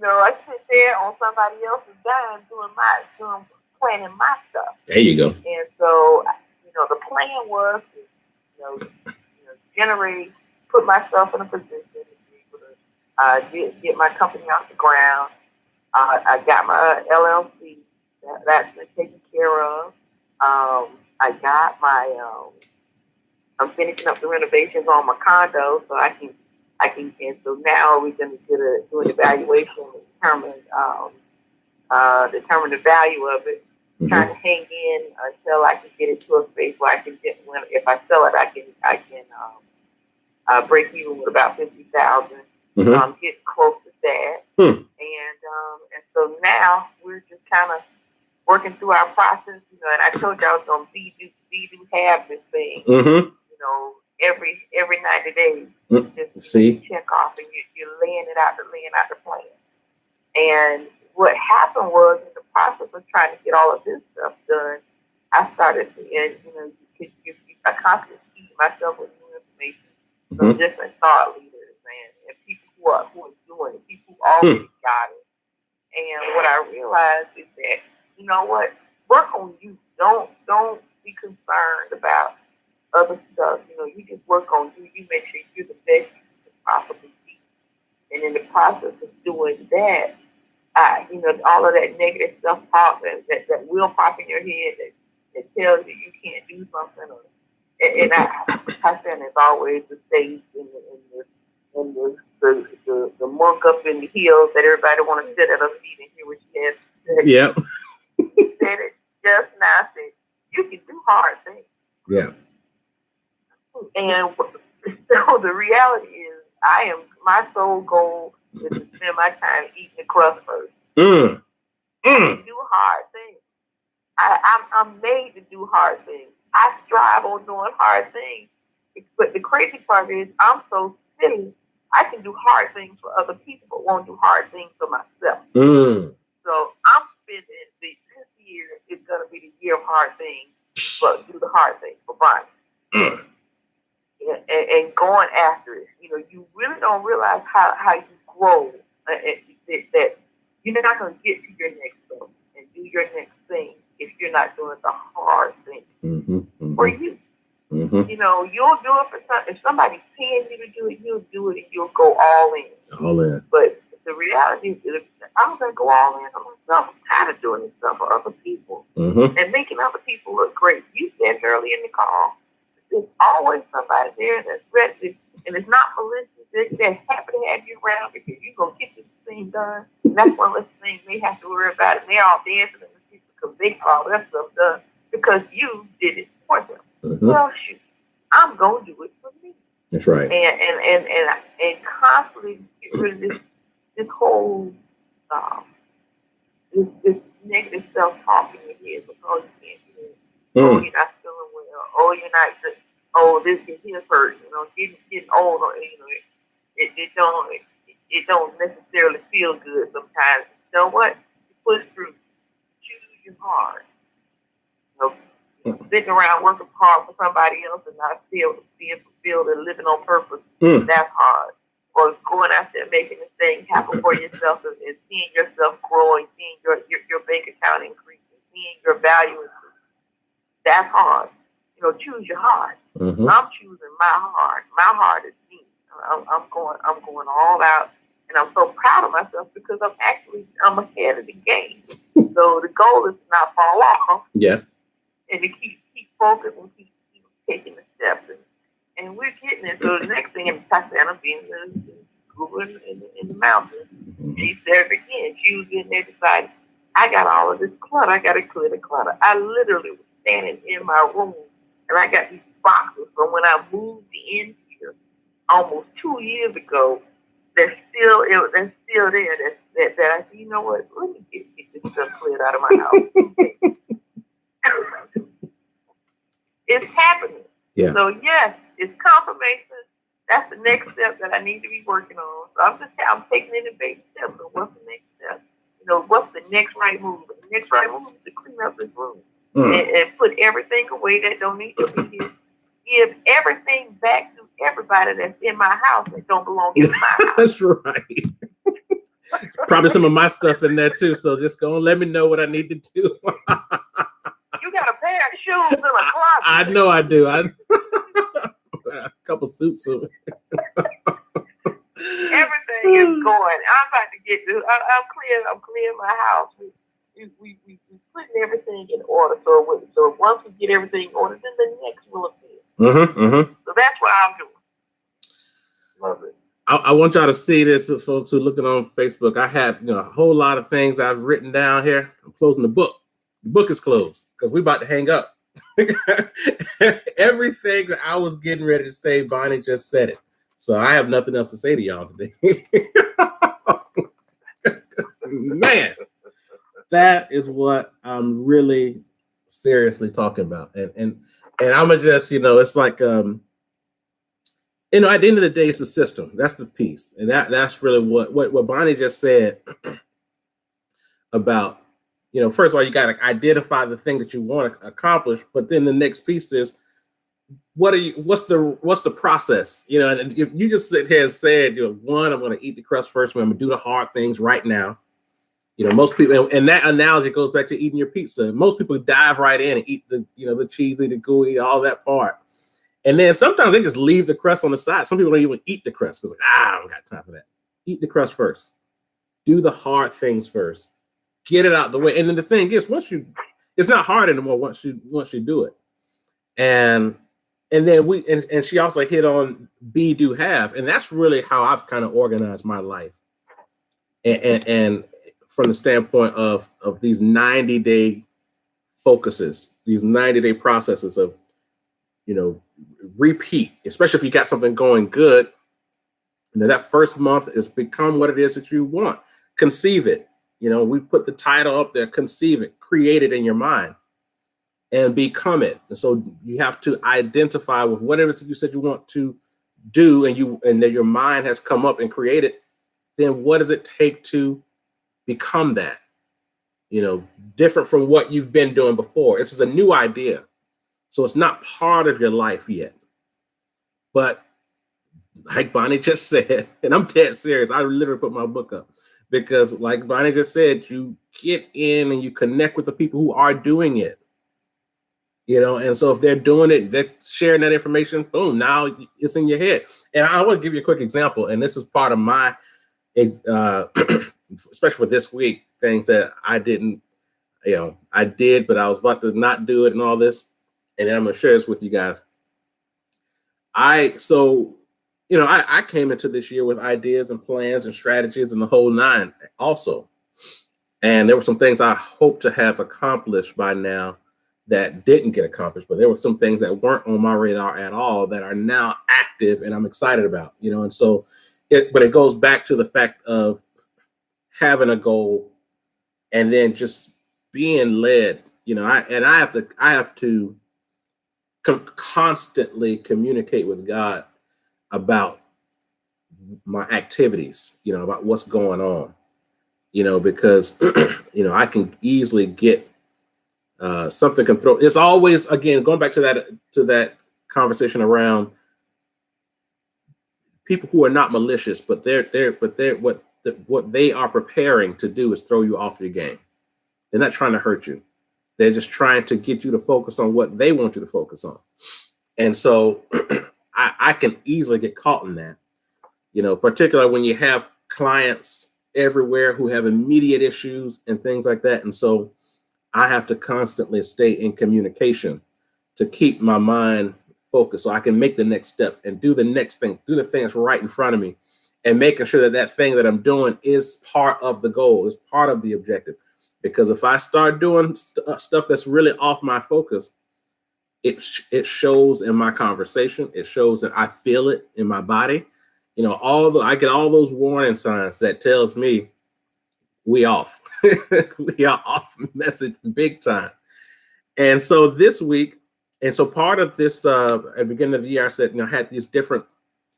I sit there on somebody else's dime planning my stuff. There you go. And so, the plan was to, put myself in a position to be able to get my company off the ground. I got my LLC that's been taken care of. I got my. I'm finishing up the renovations on my condo, so I can. And so now we're going to do an evaluation and determine the value of it. Mm-hmm. Trying to hang in until I can get it to a space where I can get. If I sell it, I can break even with about $50,000. Mm-hmm. Get close to that. Hmm. And so now we're just kind of working through our process. And I told you I was going to be have this thing. Mm-hmm. Every 90 days. Just check off, and you're laying out the plan. And what happened was, in the process of trying to get all of this stuff done, I started seeing, I constantly feed myself with new information from different thought leaders and people who are doing it, people who already got it. And what I realized is that, work on you. Don't be concerned about other stuff. You just work on you. You make sure you're the best you can possibly be. And in the process of doing that, all of that negative stuff that will pop in your head that tells you can't do something. And I said, as always, the stage and the monk up in the hills that everybody want to sit at her feet and hear what she has to say. Yep. He said it just now. Said you can do hard things. Yeah. And so the reality is, my sole goal is to spend my time eating the crust first. I can do hard things. I'm made to do hard things. I strive on doing hard things. But the crazy part is, I'm so silly. I can do hard things for other people, but won't do hard things for myself. So I'm spending this year is going to be the year of hard things, but do the hard things for Bonnie. And going after it. You really don't realize how you grow. That you're not going to get to your next goal and do your next thing if you're not doing the hard thing for you. You'll do it for if somebody's paying you to do it, you'll do it and you'll go all in. All in. But the reality is, I'm going to go all in on myself. I'm tired of doing this stuff for other people and making other people look great. You said earlier in the call, there's always somebody there that's ready, and it's not malicious. They're happy to have you around because you're going to get this thing done. And that's one of the things they have to worry about. And they're all dancing in the streets because they got all that stuff done because you did it for them. Well, shoot, I'm going to do it for me. That's right. And constantly get rid of this whole this negative self-talk in your head because you can't do it. Oh, you're not feeling well. Oh, you're not. Oh, this is his hurt. Getting old. It don't necessarily feel good sometimes. You know what? You push through. Choose your heart. Sitting around working hard for somebody else and not being fulfilled and living on purpose. That's hard. Or going out there making this thing happen for yourself and seeing yourself growing, seeing your bank account increasing, seeing your value increase. That's hard. Choose your heart. I'm choosing my heart. My heart is me. I'm going all out, and I'm so proud of myself because I'm ahead of the game. So the goal is to not fall off. Yeah. And to keep focused and keep taking the steps, and we're getting it. So the next thing in Tatiana being the in the mountains. She said it again. She was in there deciding I got all of this clutter. I got to clear the clutter. I literally was standing in my room, and I got these boxes from when I moved in here almost 2 years ago. That's still there. That I said, you know what? Let me get this stuff cleared out of my house. It's happening. Yeah. So yes, it's confirmation. That's the next step that I need to be working on. So I'm taking it in baby steps. So what's the next step? You know, what's the next right move? The next right move is to clean up this room and put everything away that don't need to be here. Give everything back to everybody that's in my house that don't belong in my house. That's right. Probably some of my stuff in there too. So just go and let me know what I need to do. You got a pair of shoes in a closet. I know I do. A couple suits. Everything is going. I'm about to get this. I'm clearing my house. We putting everything in order. So once we get everything in order, then the next will appear. So that's what I'm doing. Love it. I want y'all to see this, folks who are looking on Facebook. I have a whole lot of things I've written down here. I'm closing the book. The book is closed because we're about to hang up. Everything that I was getting ready to say, Bonnie just said it. So I have nothing else to say to y'all today. Man, that is what I'm really seriously talking about. And I'm gonna just, it's like at the end of the day, it's the system. That's the piece. And that's really what Bonnie just said about, first of all, you got to identify the thing that you want to accomplish. But then the next piece is, what's the process? And if you just sit here and said, one, I'm going to eat the crust first. I'm going to do the hard things right now. Most people, and that analogy goes back to eating your pizza. Most people dive right in and eat the cheesy, the gooey, all that part. And then sometimes they just leave the crust on the side. Some people don't even eat the crust because I don't got time for that. Eat the crust first. Do the hard things first. Get it out the way. And then the thing is, it's not hard anymore once you do it. And then and she also hit on be, do, have. And that's really how I've kind of organized my life. And from the standpoint of these 90-day focuses, these 90-day processes of, repeat, especially if you got something going good. That first month is become what it is that you want. Conceive it. We put the title up there, conceive it, create it in your mind and become it. And so you have to identify with whatever you said you want to do and that your mind has come up and created. Then what does it take to become that? Different from what you've been doing before. This is a new idea. So it's not part of your life yet. But like Bonnie just said, and I'm dead serious, I literally put my book up because like Bonnie just said, you get in and you connect with the people who are doing it. And so if they're doing it, they're sharing that information, boom, now it's in your head. And I want to give you a quick example. And this is part of my, especially for this week, things that I didn't, I did, but I was about to not do it and all this. And then I'm going to share this with you guys. I came into this year with ideas and plans and strategies and the whole nine also. And there were some things I hope to have accomplished by now that didn't get accomplished, but there were some things that weren't on my radar at all that are now active and I'm excited about, and so but it goes back to the fact of having a goal and then just being led, I have to constantly communicate with God about my activities, about what's going on, because, I can easily get something can throw. It's always, again, going back to that conversation around people who are not malicious, but what they are preparing to do is throw you off your game. They're not trying to hurt you. They're just trying to get you to focus on what they want you to focus on. And so I can easily get caught in that, particularly when you have clients everywhere who have immediate issues and things like that. And so I have to constantly stay in communication to keep my mind focused so I can make the next step and do the next thing, do the thing that's right in front of me and making sure that thing that I'm doing is part of the goal, is part of the objective. because if I start doing stuff that's really off my focus, it shows in my conversation. It shows that I feel it in my body. You know, I get all those warning signs that tells me we off. We are off message big time. And so this week, and so part of this at the beginning of the year, I said, you know, I had these different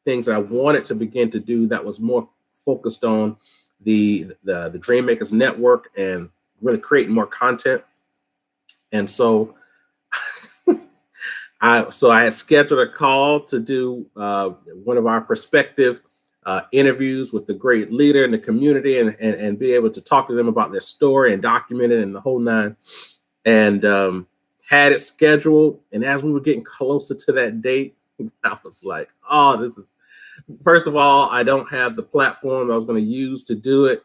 things that I wanted to begin to do that was more focused on the Dreammakers Network and really creating more content. And so I had scheduled a call to do one of our prospective interviews with the great leader in the community and be able to talk to them about their story and document it and the whole nine. And had it scheduled. And as we were getting closer to that date, I was like, oh, this is, first of all, I don't have the platform I was going to use to do it.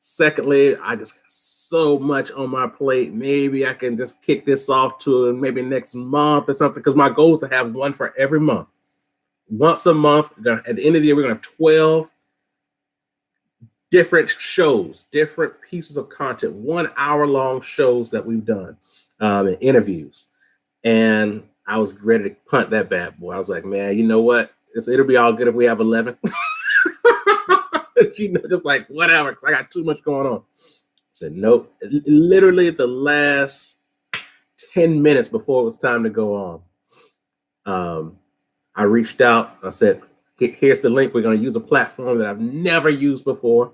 Secondly, I just got so much on my plate. Maybe I can just kick this off to maybe next month or something, because my goal is to have one for every month. Once a month, at the end of the year, we're going to have 12 different shows, different pieces of content, 1 hour long shows that we've done, and interviews. And I was ready to punt that bad boy. I was like, man, you know what? It'll be all good if we have 11. You know, just like whatever, because I got too much going on. I said, nope. Literally the last 10 minutes before it was time to go on, I reached out. I said, here's the link. We're going to use a platform that I've never used before,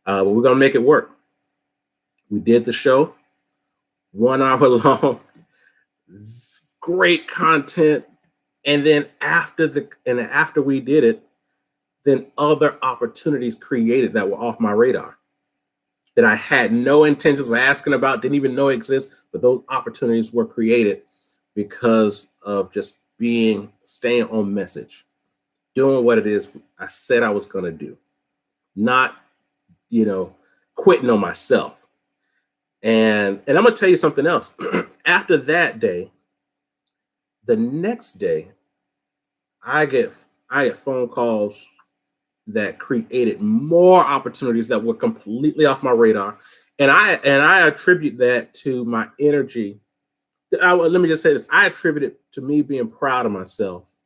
but we're going to make it work. We did the show, 1 hour long, great content. And then after we did it, then other opportunities created that were off my radar that I had no intentions of asking about, didn't even know exist, but those opportunities were created because of just staying on message, doing what it is I said I was going to do, not, quitting on myself. And I'm going to tell you something else. After that day, the next day, I get phone calls that created more opportunities that were completely off my radar. And I attribute that to my energy. Let me just say this. I attribute it to me being proud of myself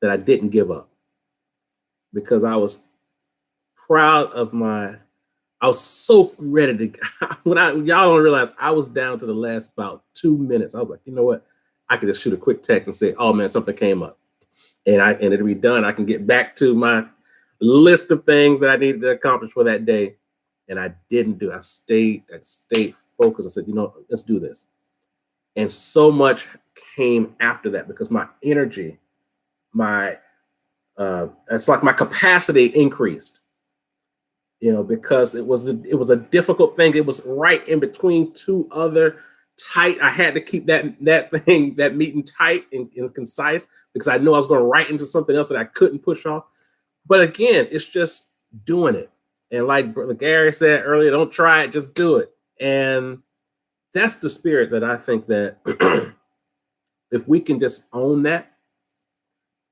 that I didn't give up, because I was proud of I was so ready to, y'all don't realize I was down to the last about 2 minutes. I was like, you know what? I could just shoot a quick text and say, oh man, something came up, and it'll be done. I can get back to my list of things that I needed to accomplish for that day. And I didn't do it. I stayed focused. I said, let's do this. And so much came after that because my energy, it's like my capacity increased, because it was a difficult thing. It was right in between two other tight. I had to keep that meeting tight and concise, because I knew I was going right into something else that I couldn't push off. But again, it's just doing it. And like Brother Gary said earlier, don't try it, just do it. And that's the spirit that I think that if we can just own that,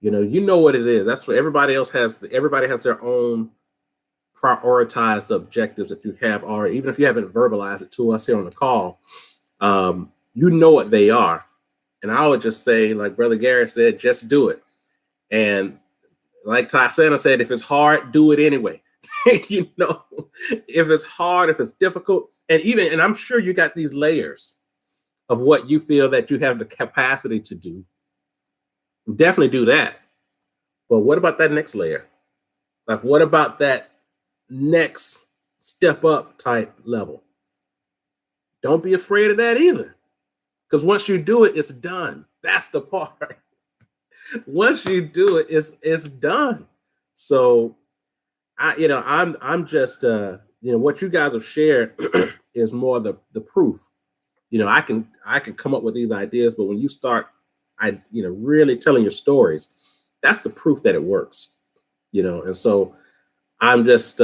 you know what it is. That's what everybody else has. Everybody has their own prioritized objectives that you have already, even if you haven't verbalized it to us here on the call. You know what they are. And I would just say, like Brother Gary said, just do it. And like Ty Santa said, if it's hard, do it anyway. If it's hard, if it's difficult, and I'm sure you got these layers of what you feel that you have the capacity to do. Definitely do that. But what about that next layer? Like, what about that next step up type level? Don't be afraid of that either. Because once you do it, it's done. That's the part. Once you do it, it's done. So I'm just what you guys have shared is more the proof. I can come up with these ideas, but when you start really telling your stories, that's the proof that it works. And so I'm just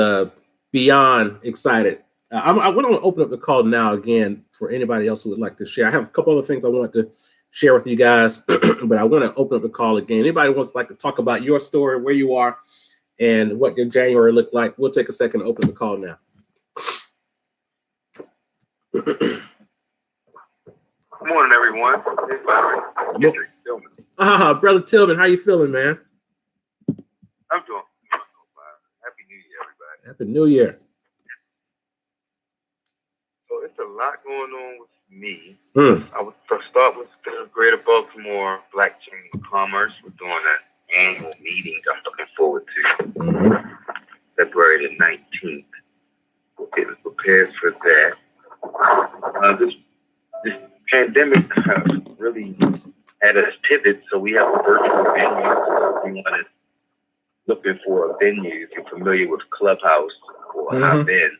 beyond excited. I want to open up the call now again for anybody else who would like to share. I have a couple other things I want to share with you guys, but I want to open up the call again. Anybody wants to talk about your story, where you are, and what your January looked like? We'll take a second to open the call now. Good morning, everyone. Hey, Byron. Kendrick Tillman. Brother Tillman, how you feeling, man? I'm doing fine. Happy New Year, everybody. Happy New Year. So it's a lot going on with me. Mm. I would start with the Greater Baltimore Black Chamber of Commerce. We're doing an annual meeting I'm looking forward to. Mm-hmm. February the 19th. We're getting prepared for that. This pandemic has really had us pivot, so we have a virtual venue. We wanted looking for a venue. If you're familiar with Clubhouse or Hop In,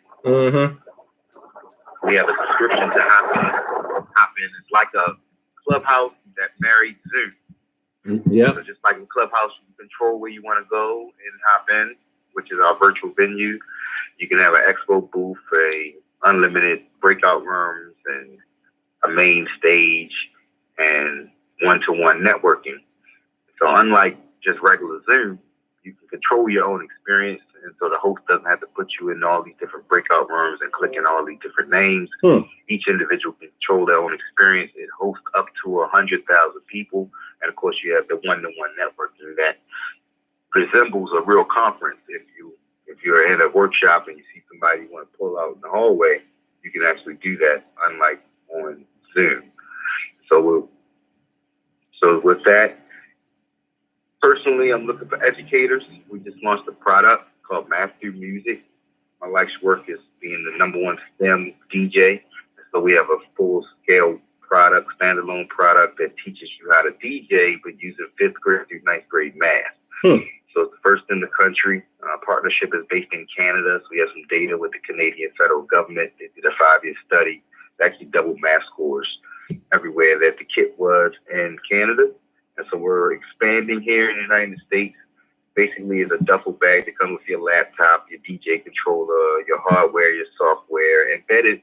we have a subscription to Hop In. Hop In is like a Clubhouse that married Zoom. Yeah. So just like in Clubhouse, you can control where you want to go in Hop In, which is our virtual venue. You can have an expo booth, unlimited breakout rooms, and a main stage, and one-to-one networking. So unlike just regular Zoom, you can control your own experience, and so the host doesn't have to put you in all these different breakout rooms and click in all these different names. Each individual can control their own experience. It hosts up to 100,000 people, and of course you have the one-to-one networking that resembles a real conference. If you're in a workshop and you see somebody you want to pull out in the hallway, you can actually do that, unlike on Zoom. So with that, personally, I'm looking for educators. We just launched a product called Master Music. My life's work is being the #1 STEM DJ. So we have a full-scale product, standalone product that teaches you how to DJ, but using 5th grade through 9th grade math. So it's the first in the country. Partnership is based in Canada. So we have some data with the Canadian federal government. They did a 5-year study. They actually doubled math scores everywhere that the kit was in Canada. And so we're expanding here in the United States. Basically, it's a duffel bag that comes with your laptop, your DJ controller, your hardware, your software, embedded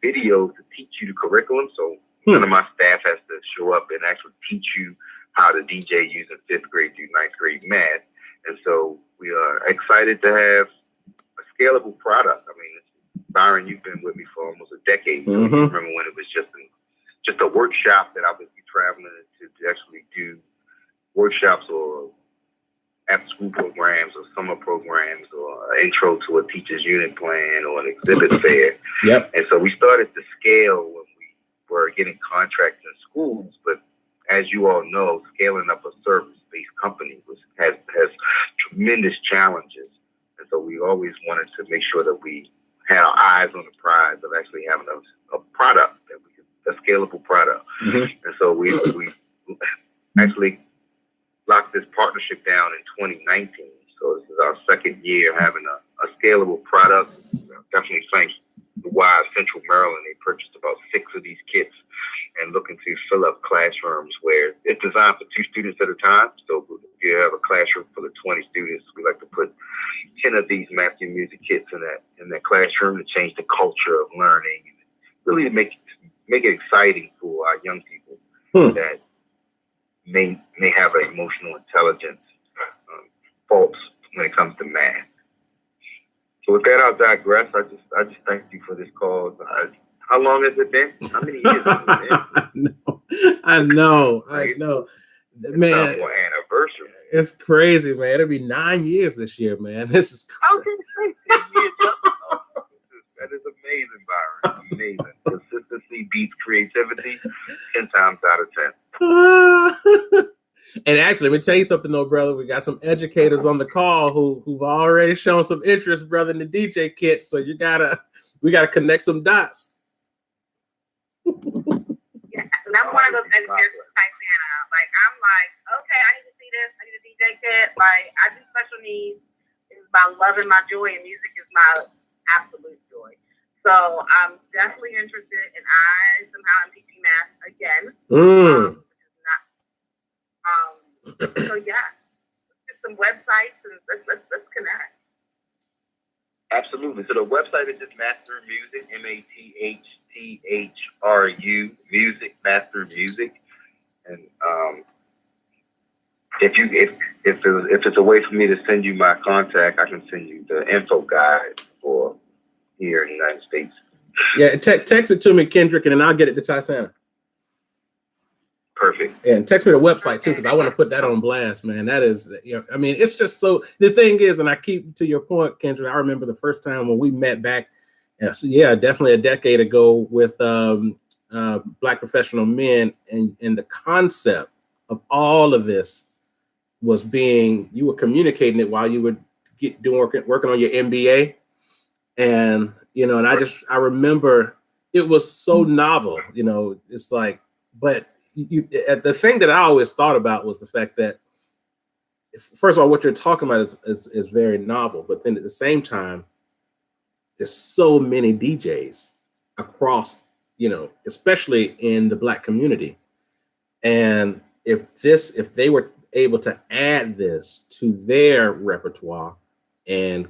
videos to teach you the curriculum. So none of my staff has to show up and actually teach you how to DJ using 5th grade through 9th grade math. And so we are excited to have a scalable product. I mean, Byron, you've been with me for almost a decade. So you remember when it was just a workshop that I would be traveling to actually do workshops or after-school programs or summer programs or an intro to a teacher's unit plan or an exhibit fair. Yep. And so we started to scale when we were getting contracts in schools. But as you all know, scaling up a service-based company has tremendous challenges. And so we always wanted to make sure that we had our eyes on the prize of actually having a product that we could, a scalable product. And so we actually locked this partnership down in 2019. So this is our second year having a scalable product. Definitely thanks to Wise Central Maryland. They purchased about 6 of these kits and looking to fill up classrooms where it's designed for 2 students at a time. So if you have a classroom full of 20 students, we like to put 10 of these Master Music kits in that classroom to change the culture of learning, and really make it exciting for our young people that may have an emotional intelligence faults when it comes to math. So with that, I'll digress. I just thank you for this call. How long has it been? How many years has it been? I know. Man, it's our anniversary. It's crazy, man. It'll be 9 years this year, man. This is crazy. 10 years. That is amazing, Byron. Amazing. Consistency beats creativity 10 times out of 10. And actually, let me tell you something, though, brother. We got some educators on the call who've already shown some interest, brother, in the DJ kit. So we gotta connect some dots. Yeah, and I'm one of those educators who types in. Like, I'm like, okay, I need to see this. I need a DJ kit. Like, I do special needs. It's my love and my joy, and music is my absolute joy. So I'm definitely interested, and I somehow am teaching math again. So yeah, let's get some websites and let's connect. Absolutely. So the website is just Master Music, MATHTHRU Music, Master Music. And if it's a way for me to send you my contact, I can send you the info guide for here in the United States. Yeah, text it to me, Kendrick, and then I'll get it to Tysana. Perfect. And text me the website too, because I want to put that on blast, man. That is, I mean, it's just so. The thing is, and I keep to your point, Kendrick. I remember the first time when we met back, so yeah, definitely a decade ago with Black Professional Men, and the concept of all of this was you were communicating it while you were working on your MBA, and and I remember it was so novel, it's like, but the thing that I always thought about was the fact that, first of all, what you're talking about is very novel, but then at the same time, there's so many DJs across, especially in the Black community. And if they were able to add this to their repertoire and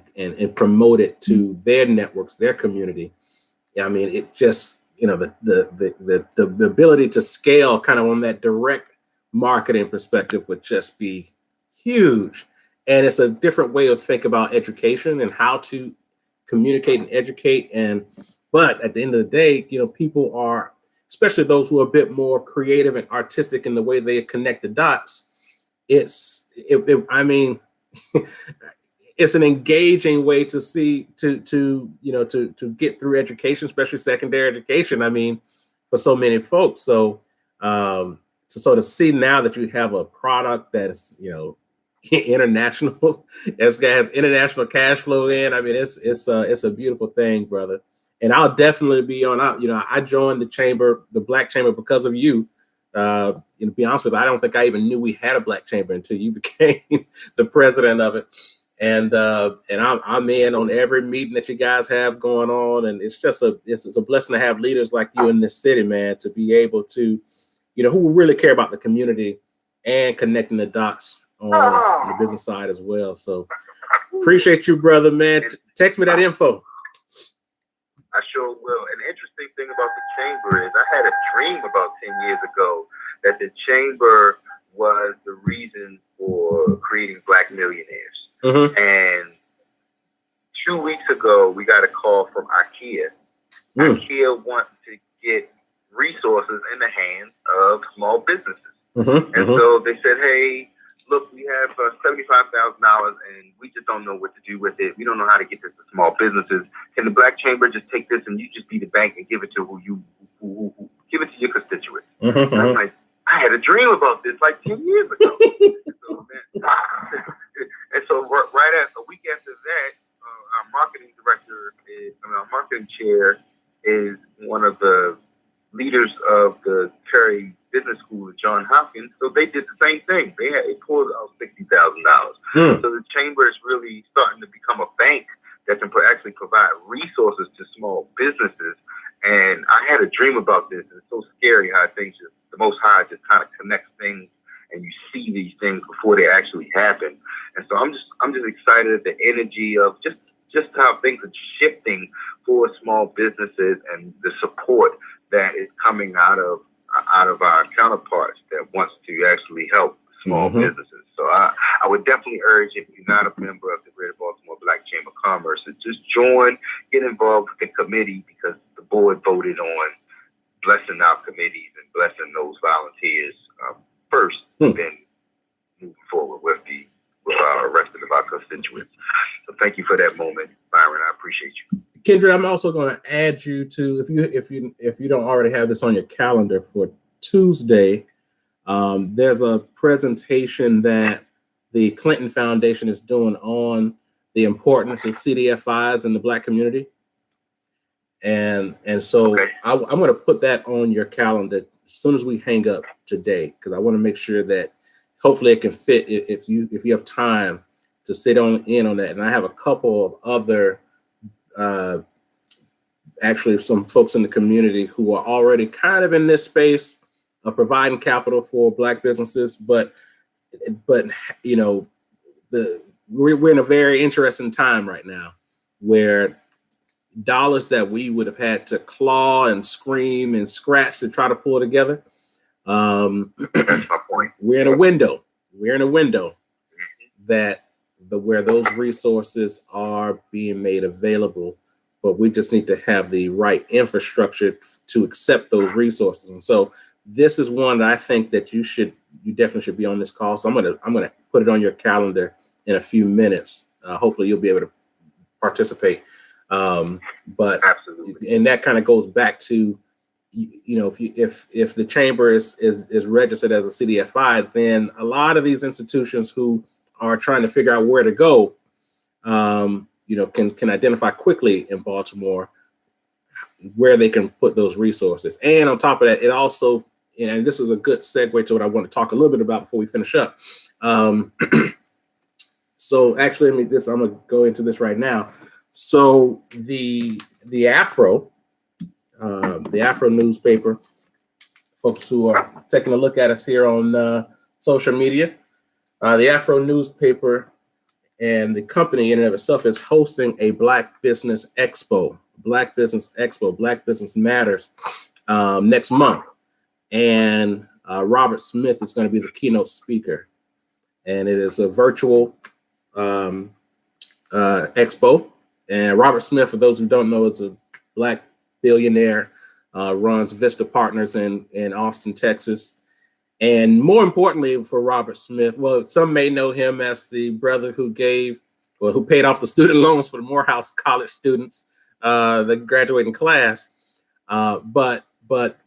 promote it to their networks, their community, I mean, it just, the ability to scale kind of on that direct marketing perspective would just be huge. And it's a different way of thinking about education and how to communicate and educate. But at the end of the day, people are, especially those who are a bit more creative and artistic in the way they connect the dots. I mean, it's an engaging way to see, to get through education, especially secondary education. I mean, for so many folks. So, to see now that you have a product that is, international, has international cash flow in. I mean, it's a beautiful thing, brother. And I'll definitely be on out. I joined the chamber, the Black Chamber, because of you. To be honest with you, I don't think I even knew we had a Black Chamber until you became the president of it. And I'm in on every meeting that you guys have going on, and it's just it's a blessing to have leaders like you in this city, man, to be able to, who really care about the community and connecting the dots on the business side as well. So appreciate you, brother, man. Text me that info. I sure will. An interesting thing about the chamber is I had a dream about 10 years ago that the chamber was the reason for creating Black millionaires. Mm-hmm. And 2 weeks ago, we got a call from IKEA. IKEA wants to get resources in the hands of small businesses. Mm-hmm. And so they said, hey, look, we have $75,000 and we just don't know what to do with it. We don't know how to get this to small businesses. Can the Black Chamber just take this and you just be the bank and give it to who give it to your constituents? Mm-hmm. And I'm like, I had a dream about this like 10 years ago. And so right at a week after that, our marketing chair is one of the leaders of the Terry Business School at Johns Hopkins. So they did the same thing. They pulled out $60,000. So the chamber is really starting to become a bank that can actually provide resources to small businesses. And I had a dream about this. It's so scary how things the Most High just kind of connects things, and you see these things before they actually happen. And so I'm just excited at the energy of just how things are shifting for small businesses and the support that is coming out of our counterparts that wants to actually help small businesses. So I would definitely urge, if you're not a member of the Greater Baltimore Black Chamber of Commerce, to just join, get involved with the committee, because the board voted on blessing our committees and blessing those volunteers first, then moving forward with our rest of our constituents. So thank you for that moment, Byron. I appreciate you. Kendra, I'm also going to add you to, if you don't already have this on your calendar for Tuesday, there's a presentation that the Clinton Foundation is doing on the importance of CDFIs in the Black community. And so okay. I'm going to put that on your calendar as soon as we hang up today, because I want to make sure that hopefully it can fit if you have time to sit in on that. And I have a couple of other actually some folks in the community who are already kind of in this space of providing capital for Black businesses, but you know, we're in a very interesting time right now where dollars that we would have had to claw and scream and scratch to try to pull together. That's my point. We're in a window that where those resources are being made available but we just need to have the right infrastructure to accept those resources. And so this is one that I think that you definitely should be on this call. So I'm gonna put it on your calendar in a few minutes. Hopefully you'll be able to participate. But Absolutely. and that kind of goes back to, if the chamber is registered as a CDFI, then a lot of these institutions who are trying to figure out where to go, can identify quickly in Baltimore where they can put those resources. And on top of that, it also, and this is a good segue to what I want to talk a little bit about before we finish up. So actually, I'm going to go into this right now. So the Afro newspaper, folks who are taking a look at us here on social media, the Afro newspaper and the company in and of itself is hosting a Black Business Expo, Black Business Matters, next month. And Robert Smith is going to be the keynote speaker. And it is a virtual expo. And Robert Smith, for those who don't know, is a Black billionaire, runs Vista Partners in Austin, Texas. And more importantly for Robert Smith, well, some may know him as the brother who paid off the student loans for the Morehouse College students, the graduating class. But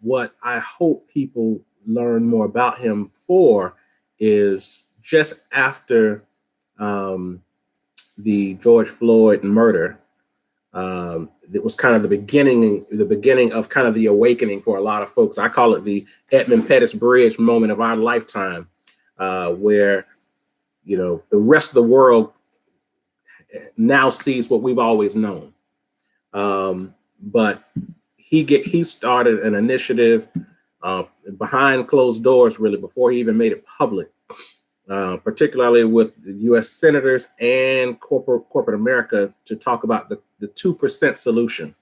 what I hope people learn more about him for is just after the George Floyd murder, it was kind of the beginning of kind of the awakening for a lot of folks. I call it the Edmund Pettus Bridge moment of our lifetime, where, the rest of the world now sees what we've always known. But he started an initiative behind closed doors, really, before he even made it public, particularly with the U.S. senators and corporate America, to talk about the 2% solution.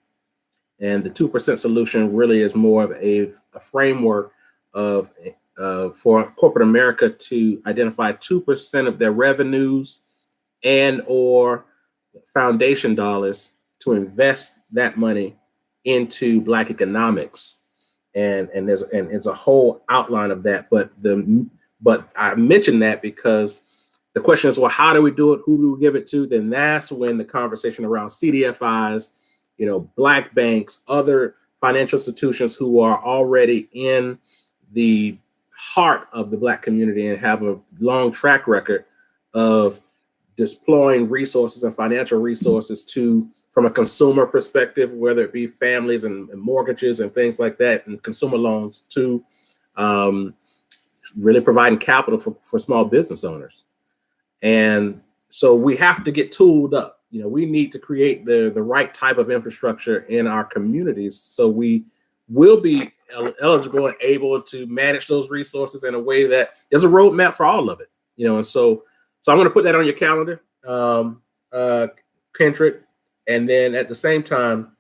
And the 2% solution really is more of a framework for corporate America to identify 2% of their revenues and or foundation dollars to invest that money into Black economics. And there's a whole outline of that. But I mentioned that because the question is, well, how do we do it? Who do we give it to? Then that's when the conversation around CDFIs, Black banks, other financial institutions who are already in the heart of the Black community and have a long track record of deploying resources and financial resources from a consumer perspective, whether it be families and mortgages and things like that, and consumer loans, to really providing capital for small business owners. And so we have to get tooled up. We need to create the right type of infrastructure in our communities so we will be eligible and able to manage those resources in a way that there's a roadmap for all of it. And so I'm going to put that on your calendar, Kendrick. And then at the same time,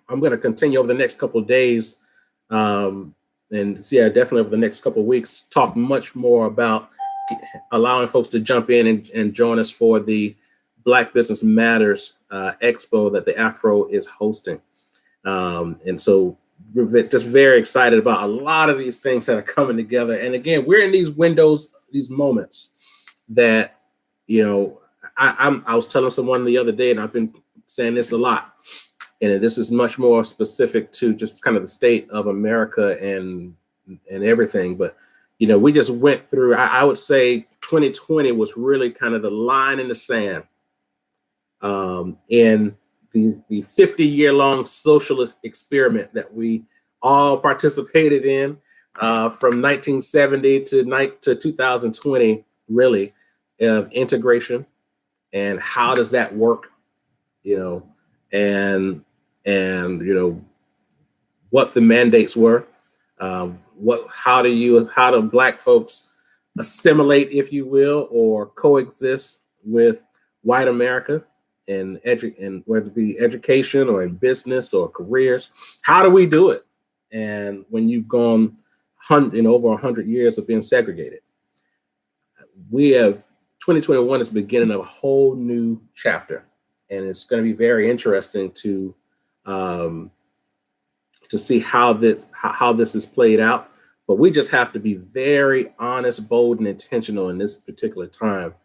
I'm going to continue over the next couple of days, and definitely over the next couple of weeks, talk much more about allowing folks to jump in and join us for the Black Business Matters Expo that the Afro is hosting. And so we're just very excited about a lot of these things that are coming together. And again, we're in these windows, these moments that, I was telling someone the other day, and I've been saying this a lot, and this is much more specific to just kind of the state of America and everything. But, we just went through, I would say 2020 was really kind of the line in the sand in the 50-year-long socialist experiment that we all participated in from 1970 to 2020, really, of integration. And how does that work, and what the mandates were, how do Black folks assimilate, if you will, or coexist with white America and whether it be education or in business or careers, how do we do it? And when you've gone over 100 years of being segregated, 2021 is the beginning of a whole new chapter. and it's going to be very interesting to see how this is played out. But we just have to be very honest, bold, and intentional in this particular time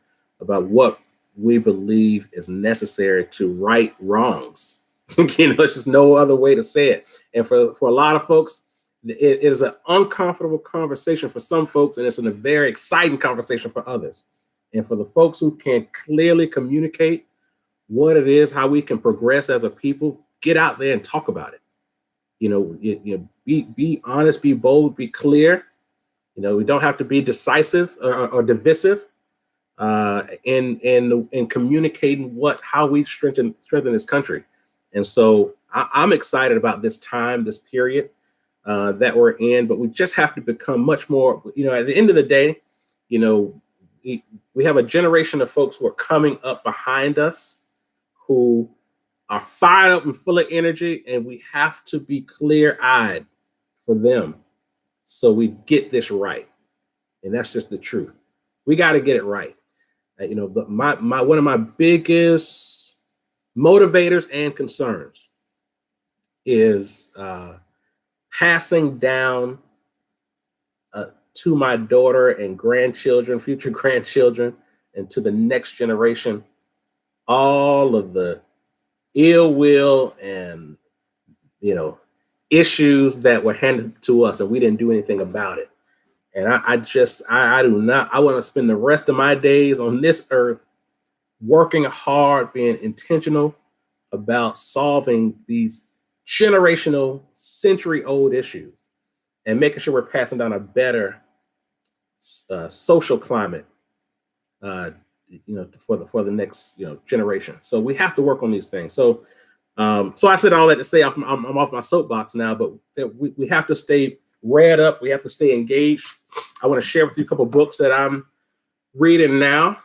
about what we believe is necessary to right wrongs. There's just no other way to say it. And for a lot of folks, it is an uncomfortable conversation for some folks, and it's a very exciting conversation for others. And for the folks who can clearly communicate what it is, how we can progress as a people, get out there and talk about it. Be honest, be bold, be clear. We don't have to be decisive or divisive in communicating how we strengthen this country. And so I'm excited about this time, this period that we're in, but we just have to become much more, at the end of the day, we have a generation of folks who are coming up behind us who are fired up and full of energy, and we have to be clear-eyed for them so we get this right. And that's just the truth. We got to get it right. But one of my biggest motivators and concerns is passing down to my daughter and grandchildren, future grandchildren, and to the next generation, all of the ill will and issues that were handed to us, and we didn't do anything about it. And I want to spend the rest of my days on this earth working hard, being intentional about solving these generational, century-old issues and making sure we're passing down a better social climate for the next generation. So we have to work on these things. So I said all that to say I'm off my soapbox now, but we have to stay read up. We have to stay engaged. I want to share with you a couple books that I'm reading now,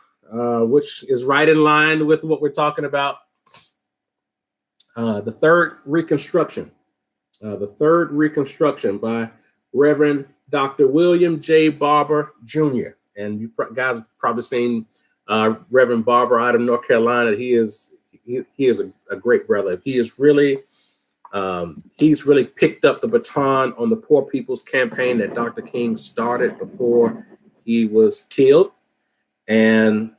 which is right in line with what we're talking about. The Third Reconstruction. The Third Reconstruction by Reverend Dr. William J. Barber Jr. And you guys have probably seen Reverend Barber out of North Carolina. He is a great brother. He's really picked up the baton on the Poor People's Campaign that Dr. King started before he was killed, and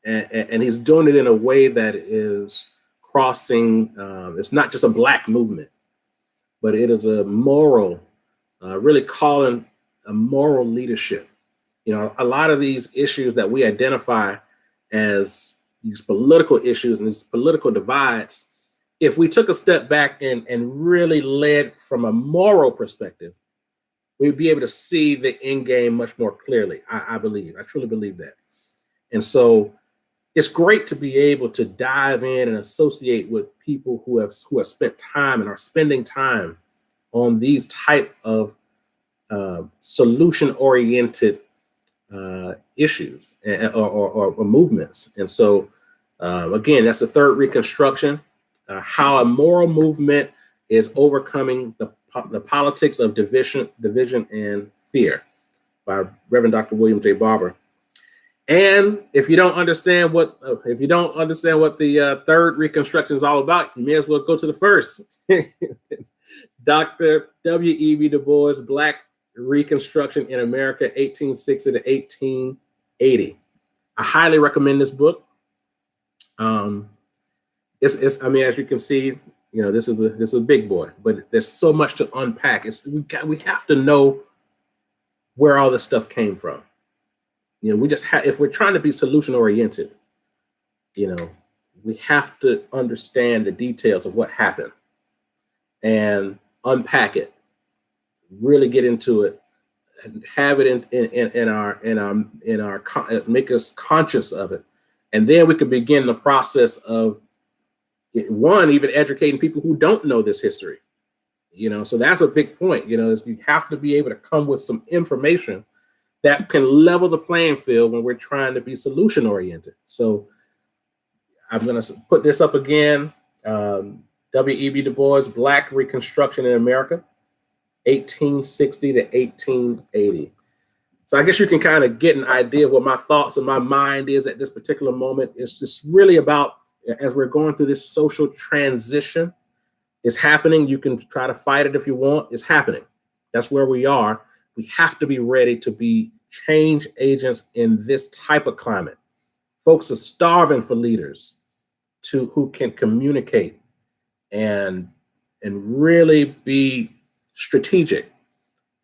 he's doing it in a way that is crossing. It's not just a Black movement, but it is a moral, really calling a moral leadership. A lot of these issues that we identify as these political issues and these political divides, if we took a step back and really led from a moral perspective, we'd be able to see the end game much more clearly. I truly believe that. And so it's great to be able to dive in and associate with people who have spent time and are spending time on these type of solution-oriented issues or movements. And so, again, that's the Third Reconstruction, how a moral movement is overcoming the politics of division and fear, by Reverend Dr. William J. Barber. And if you don't understand what the Third Reconstruction is all about, you may as well go to the first. Dr. W.E.B. Du Bois, Black Reconstruction in America, 1860 to 1880. I highly recommend this book. As you can see, this is a big boy, but there's so much to unpack. We have to know where all this stuff came from. If we're trying to be solution oriented, we have to understand the details of what happened and unpack it, really get into it, and have it in our make us conscious of it, and then we could begin the process of even educating people who don't know this history. So that's a big point. Is you have to be able to come with some information that can level the playing field when we're trying to be solution oriented. So I'm going to put this up again. W.E.B. Du Bois, Black Reconstruction in America, 1860 to 1880. So I guess you can kind of get an idea of what my thoughts and my mind is at this particular moment. It's just really about as we're going through this social transition. It's happening. You can try to fight it if you want. It's happening. That's where we are. We have to be ready to be change agents in this type of climate. Folks are starving for leaders who can communicate and really be strategic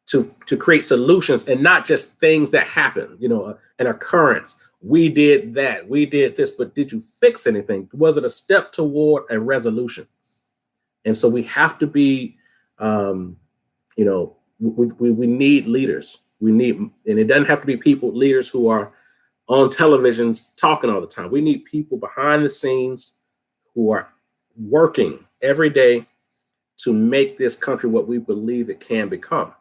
to create solutions and not just things that happen, an occurrence. We did that, we did this, but did you fix anything? Was it a step toward a resolution? And so we have to be, we need leaders. And it doesn't have to be leaders who are on televisions talking all the time. We need people behind the scenes who are working every day to make this country what we believe it can become.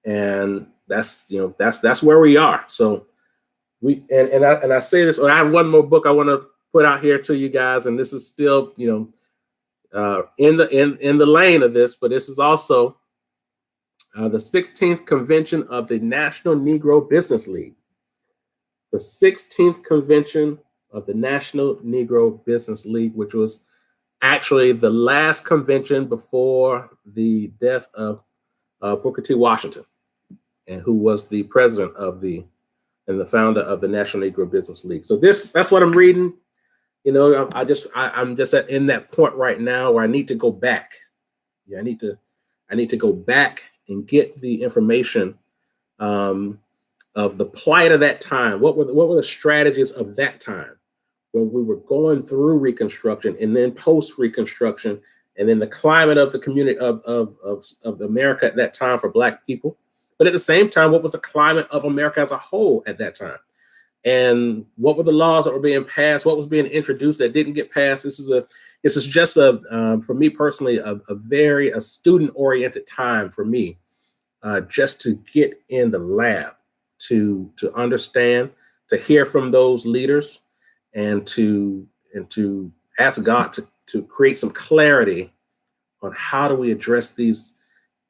And that's where we are. So I say this, I have one more book I want to put out here to you guys. And this is still, in the lane of this, but this is also the 16th convention of the National Negro Business League. The 16th convention of the National Negro Business League, which was actually the last convention before the death of Booker T. Washington, and who was the president and the founder of the National Negro Business League. So that's what I'm reading. I'm just in that point right now where I need to go back. Yeah, I need to go back and get the information of the plight of that time. What were the strategies of that time when we were going through Reconstruction and then post Reconstruction, and then the climate of the community of America at that time for Black people. But at the same time, what was the climate of America as a whole at that time? And what were the laws that were being passed? What was being introduced that didn't get passed? This is just for me personally, a student-oriented time for me, just to get in the lab, to understand, to hear from those leaders, and to ask God to create some clarity on how do we address these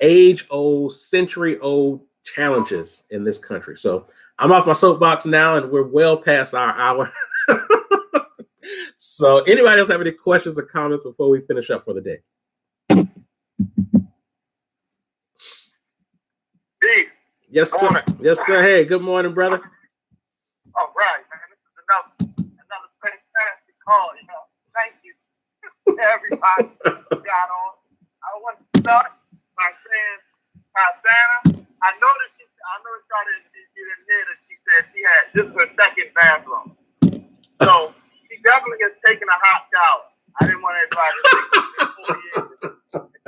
age-old, century-old challenges in this country. So I'm off my soapbox now, and we're well past our hour. So anybody else have any questions or comments before we finish up for the day? Steve. Yes, sir. Morning. Yes, sir. Hey, good morning, brother. All right, man. This is another fantastic call. Thank you to everybody who got on. I want to start by saying, Santa, I noticed y'all didn't hear that she said she had this is her second bathroom. So she definitely has taken a hot shower. I didn't want everybody to think it's been 4 years.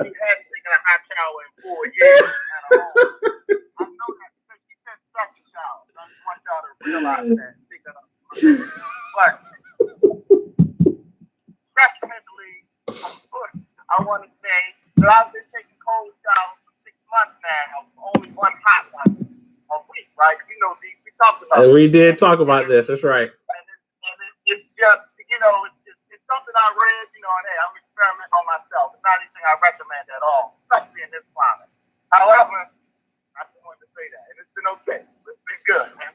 She hadn't taken a hot shower in 4 years at all. I know that because she said second shower. I just want y'all to realize that. But definitely, I want to say that I've been taking cold showers for 6 months now. Only one hot one a week, right? We talked about. And we did talk about this. That's right. And it's just, it's something I read, and hey, I'm experimenting on myself. It's not anything I recommend at all, especially in this climate. However, I just wanted to say that, and it's been okay. It's been good, man.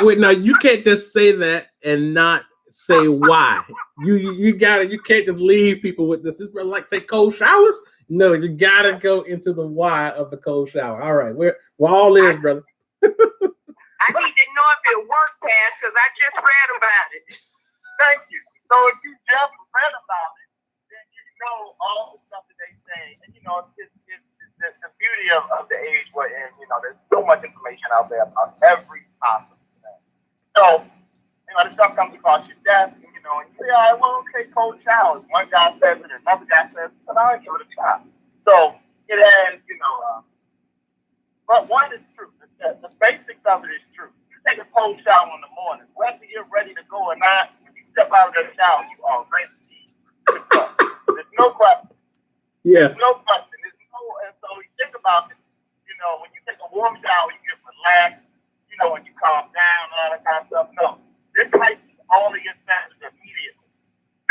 Wait. Now you can't just say that and not say why. You can't just leave people with this. This is like take cold showers. No, you gotta go into the why of the cold shower. All right, we're all is, brother. I need to know if it worked, Cass, because I just read about it. Thank you. So if you just read about it, then you know all the stuff that they say, and it's the beauty of the age we're in. There's so much information out there about every possible thing. So the stuff comes across your desk, and you say, all right, well, okay, cold showers. One guy says it, another guy says it, but I'll give it a try. So it has, but one is true. The basics of it is true. You take a cold shower in the morning, whether you're ready to go or not, when you step out of that shower, you are ready to go. There's no question. Yeah. There's no question. And so you think about it, when you take a warm shower, you get relaxed, and you calm down, all that kind of stuff. No. This heightens all of your senses immediately.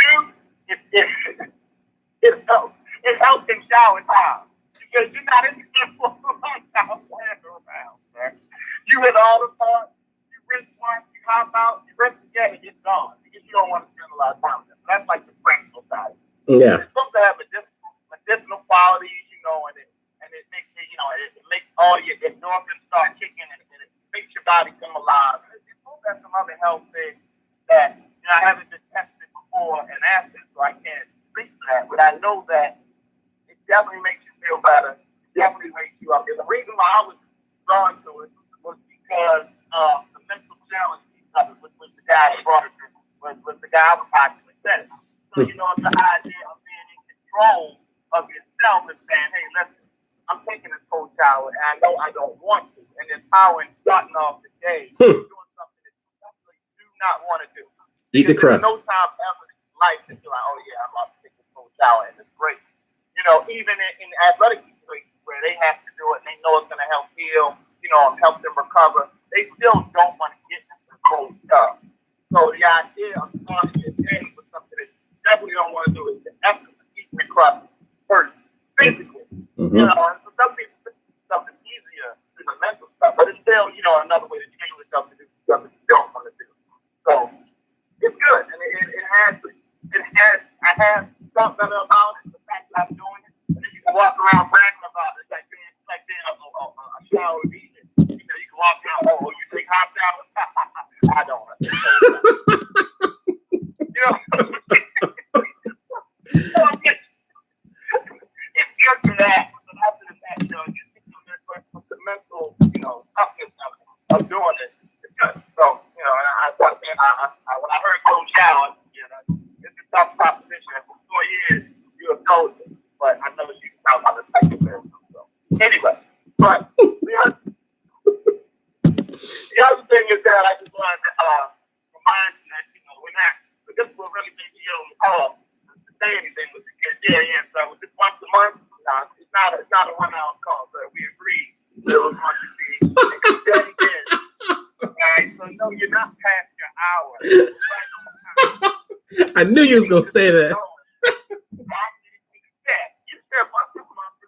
Two, it helps in shower time. Because you're not in the for a long time playing around, man. You hit all the parts, you rinse once, you hop out, you rinse again, and it's gone. Because you don't want to spend a lot of time with it. That's It's supposed to have medicinal qualities, you know, and it makes it, you know, it makes all your endorphins start kicking, and it makes your body come alive. It's supposed to have some other health things that, you know, I haven't been tested before and after, so I can't speak to that. But I know that it definitely makes you feel better. It definitely wakes you up. And the reason why I was drawn to it was because the mental challenge piece of it was the guy that brought it to me, was the guy I was actually said. So, you know, it's the idea of being in control of yourself and saying, hey, listen, I'm taking this cold shower, and I know I don't want to. And empowering starting off the day, doing something that you definitely do not want to do. Eat the crust. There's no time ever in life that you're like, oh, yeah, I'm about to take this cold shower, and it's great. You know, even in athletic situations where they have to do it and they know it's going to help heal, you know, help them recover, they still don't want to get into the cold stuff. So the idea of starting your day with something that you definitely don't want to do is the effort of eating the crust first, physically. Mm-hmm. You know, and for some people, stuff is easier than the mental stuff, but it's still, you know, another way to change yourself to do stuff that you don't want to do. So it's good, and I have thought better about it, the fact that I'm doing it, and then you can walk around bragging about it, like being a shower eating. You know, you can walk around, oh, you take hot showers? I don't. You know, so it's good for that, but after the fact, you know, you see the mental, you know, toughness of doing it. It's good. So, you know, and I when I heard cold shower, you know, it's a tough proposition. For 4 years, you have told me, but I know you can tell how to take it. So, anyway, but the other thing is that I just wanted to remind you that, you know, we're not, but this will really be you on the call to say anything with the kids. Yeah. So with this once a month, it's not a 1 hour call, but we agreed that it was going to be extended. Alright, so no, you're not past your hour. I knew you was gonna say that. You said once a month.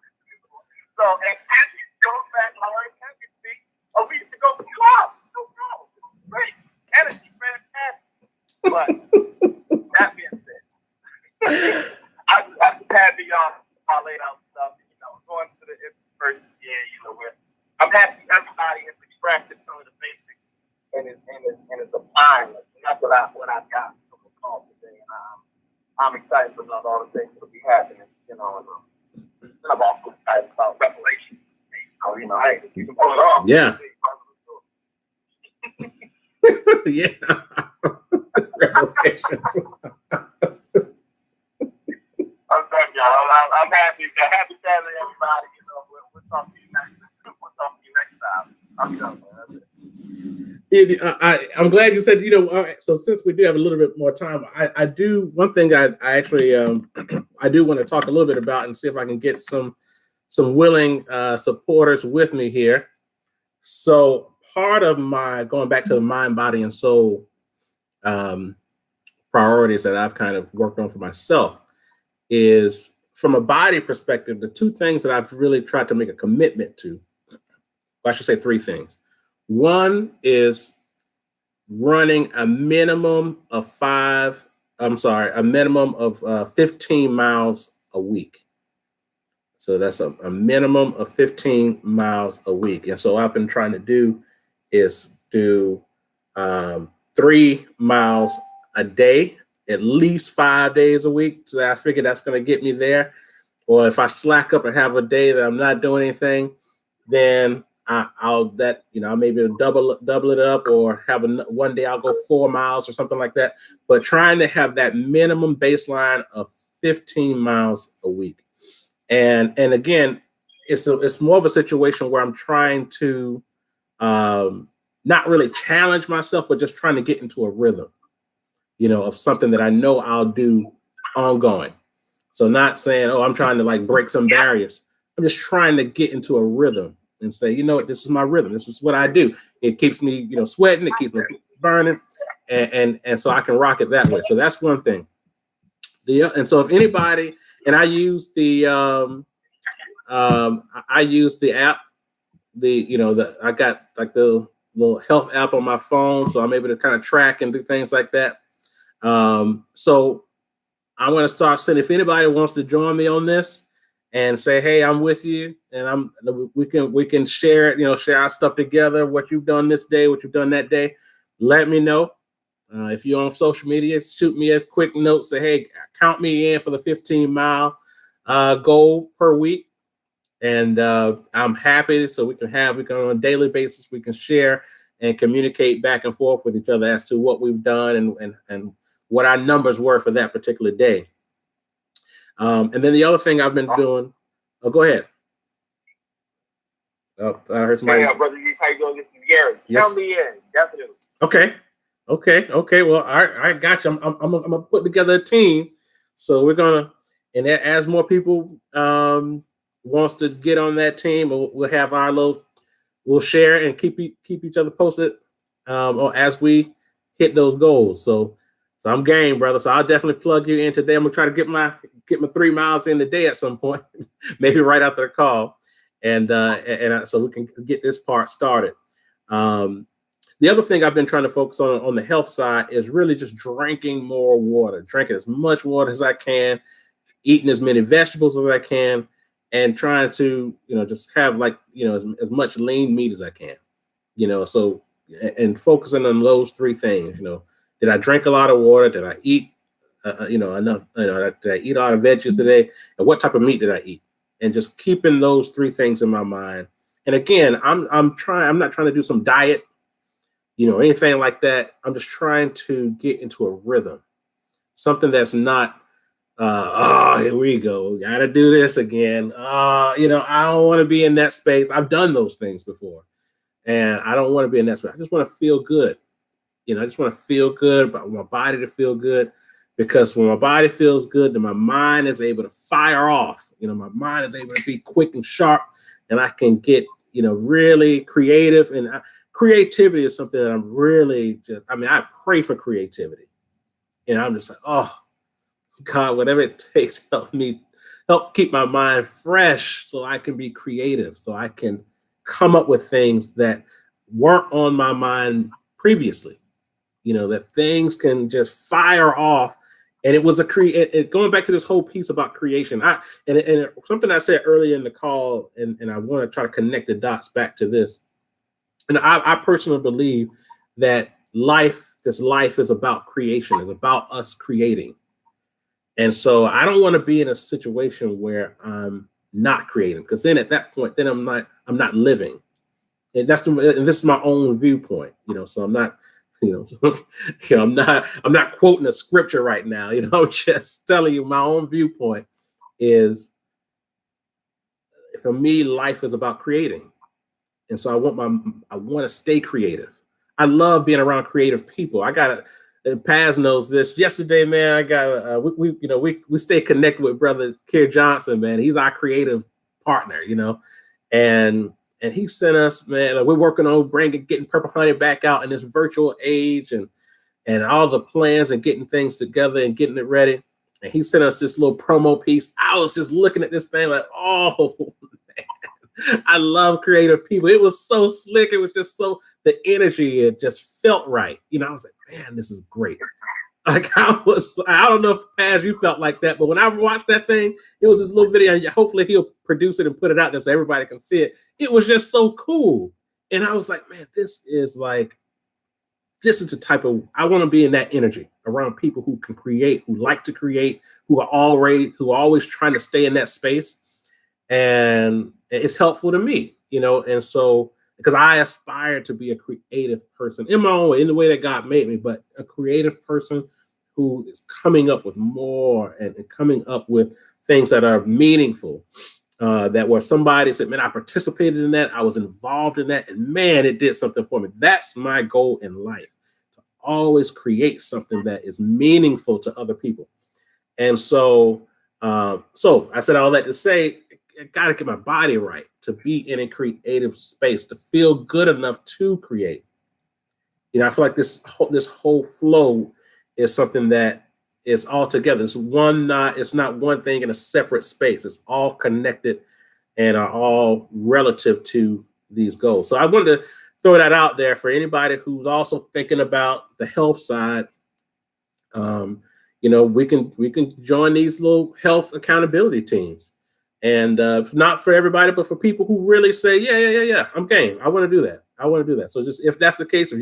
So and as you go back, Lauren, can you speak? Oh, we used to go to club. No problem. Great. Energy, fantastic. But that being said, I'm happy y'all laid out stuff, you know, going to the first year, you know, where I'm happy everybody has extracted some of the basics and it's applying it. And that's what I've got from the call today. And I'm excited about all the things that will be happening, you know, and I'm also excited about Revelation. So, you know, hey, you can pull it off. Yeah. Yeah. Revelations. I'm done, y'all. I'm happy. Happy Saturday, everybody. You know, we'll talk to you next time. I'm done, man. I'm glad you said, you know, all right, so since we do have a little bit more time, I do, one thing I actually, I do want to talk a little bit about and see if I can get some willing supporters with me here. So part of my, going back to the mind, body, and soul priorities that I've kind of worked on for myself is, from a body perspective, the two things that I've really tried to make a commitment to, well, I should say three things. One is running a minimum of 15 miles a week. So that's a minimum of 15 miles a week. And so what I've been trying to do is do 3 miles a day, at least 5 days a week. So I figure that's going to get me there. Or if I slack up and have a day that I'm not doing anything, then I'll maybe double it up, or have one day I'll go 4 miles or something like that. But trying to have that minimum baseline of 15 miles a week. And again, it's more of a situation where I'm trying to not really challenge myself, but just trying to get into a rhythm, you know, of something that I know I'll do ongoing. So not saying, oh, I'm trying to like break some barriers. I'm just trying to get into a rhythm and say, you know what, this is my rhythm. This is what I do. It keeps me, you know, sweating. It keeps me burning. And so I can rock it that way. So that's one thing. And so if anybody, and I use the app, I got like the little health app on my phone. So I'm able to kind of track and do things like that. So I'm going to start saying, if anybody wants to join me on this and say, hey, I'm with you, and we can share it, share our stuff together, what you've done this day, what you've done that day, let me know. If you're on social media, shoot me a quick note, say, hey, count me in for the 15-mile goal per week. And I'm happy, so we can on a daily basis, we can share and communicate back and forth with each other as to what we've done and what our numbers were for that particular day. And then the other thing I've been doing, go ahead. Oh, I heard somebody. Yeah, brother, you how you doing? This is Gary. Yes. Count me in, definitely. Okay. Well, I got you. I'm gonna put together a team. So we're gonna, and as more people wants to get on that team, we'll have we'll share and keep each other posted as we hit those goals. So I'm game, brother. So I'll definitely plug you in today. I'm gonna try to get my 3 miles in today at some point, maybe right after the call, and so we can get this part started. The other thing I've been trying to focus on the health side is really just drinking more water, drinking as much water as I can, eating as many vegetables as I can, and trying to, just have as much lean meat as I can, so, and focusing on those 3 things. Did I drink a lot of water? Did I eat, enough? Did I eat a lot of veggies today? And what type of meat did I eat? And just keeping those 3 things in my mind. And again, I'm not trying to do some diet, anything like that. I'm just trying to get into a rhythm, something that's not, here we go, gotta do this again. I don't want to be in that space. I've done those things before, and I don't want to be in that space. I just want to feel good. I just want to feel good, about my body to feel good, because when my body feels good, then my mind is able to fire off. My mind is able to be quick and sharp, and I can get, really creative. And creativity is something that I'm really I pray for creativity. I'm just like, oh God, whatever it takes, help keep my mind fresh so I can be creative, so I can come up with things that weren't on my mind previously. That things can just fire off. And it was going back to this whole piece about creation. Something I said earlier in the call, and I want to try to connect the dots back to this. And I personally believe that this life is about creation, is about us creating. And so I don't want to be in a situation where I'm not creating, because then at that point, then I'm not living. And this is my own viewpoint, so I'm not, I'm not quoting a scripture right now. I'm just telling you my own viewpoint is, for me, life is about creating. And so I want to stay creative. I love being around creative people. Paz knows this. Yesterday, man, I got we stay connected with brother Keir Johnson, man. He's our creative partner, and he sent us, man. We're working on getting Purple Honey back out in this virtual age, and all the plans and getting things together and getting it ready. And he sent us this little promo piece. I was just looking at this thing like, oh man, I love creative people. It was so slick. It was just the energy, it just felt right. I was like, man, this is great. Like I don't know if Paz, you felt like that, but when I watched that thing, it was this little video. Hopefully he'll produce it and put it out there so everybody can see it. It was just so cool. And I was like, man, this is the type of, I want to be in that energy around people who can create, who like to create, who are always trying to stay in that space. And it's helpful to me, and so, because I aspire to be a creative person in my own way, in the way that God made me, but a creative person who is coming up with more and coming up with things that are meaningful, that where somebody said, man, I participated in that, I was involved in that, and man, it did something for me. That's my goal in life, to always create something that is meaningful to other people. And so I said all that to say, I got to get my body right to be in a creative space, to feel good enough to create. I feel like this whole flow is something that is all together. It's not one thing in a separate space. It's all connected and are all relative to these goals. So I wanted to throw that out there for anybody who's also thinking about the health side. we can join these little health accountability teams. And not for everybody, but for people who really say, yeah, I'm game. I want to do that. So just if that's the case, if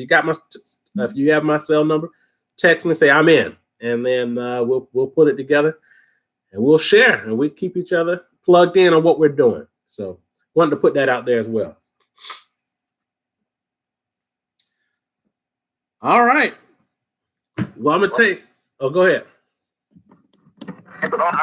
you have my cell number, text me, say I'm in, and then we'll put it together and we'll share and we keep each other plugged in on what we're doing. So wanted to put that out there as well. All right. Well, I'm gonna take. Oh, go ahead. All right.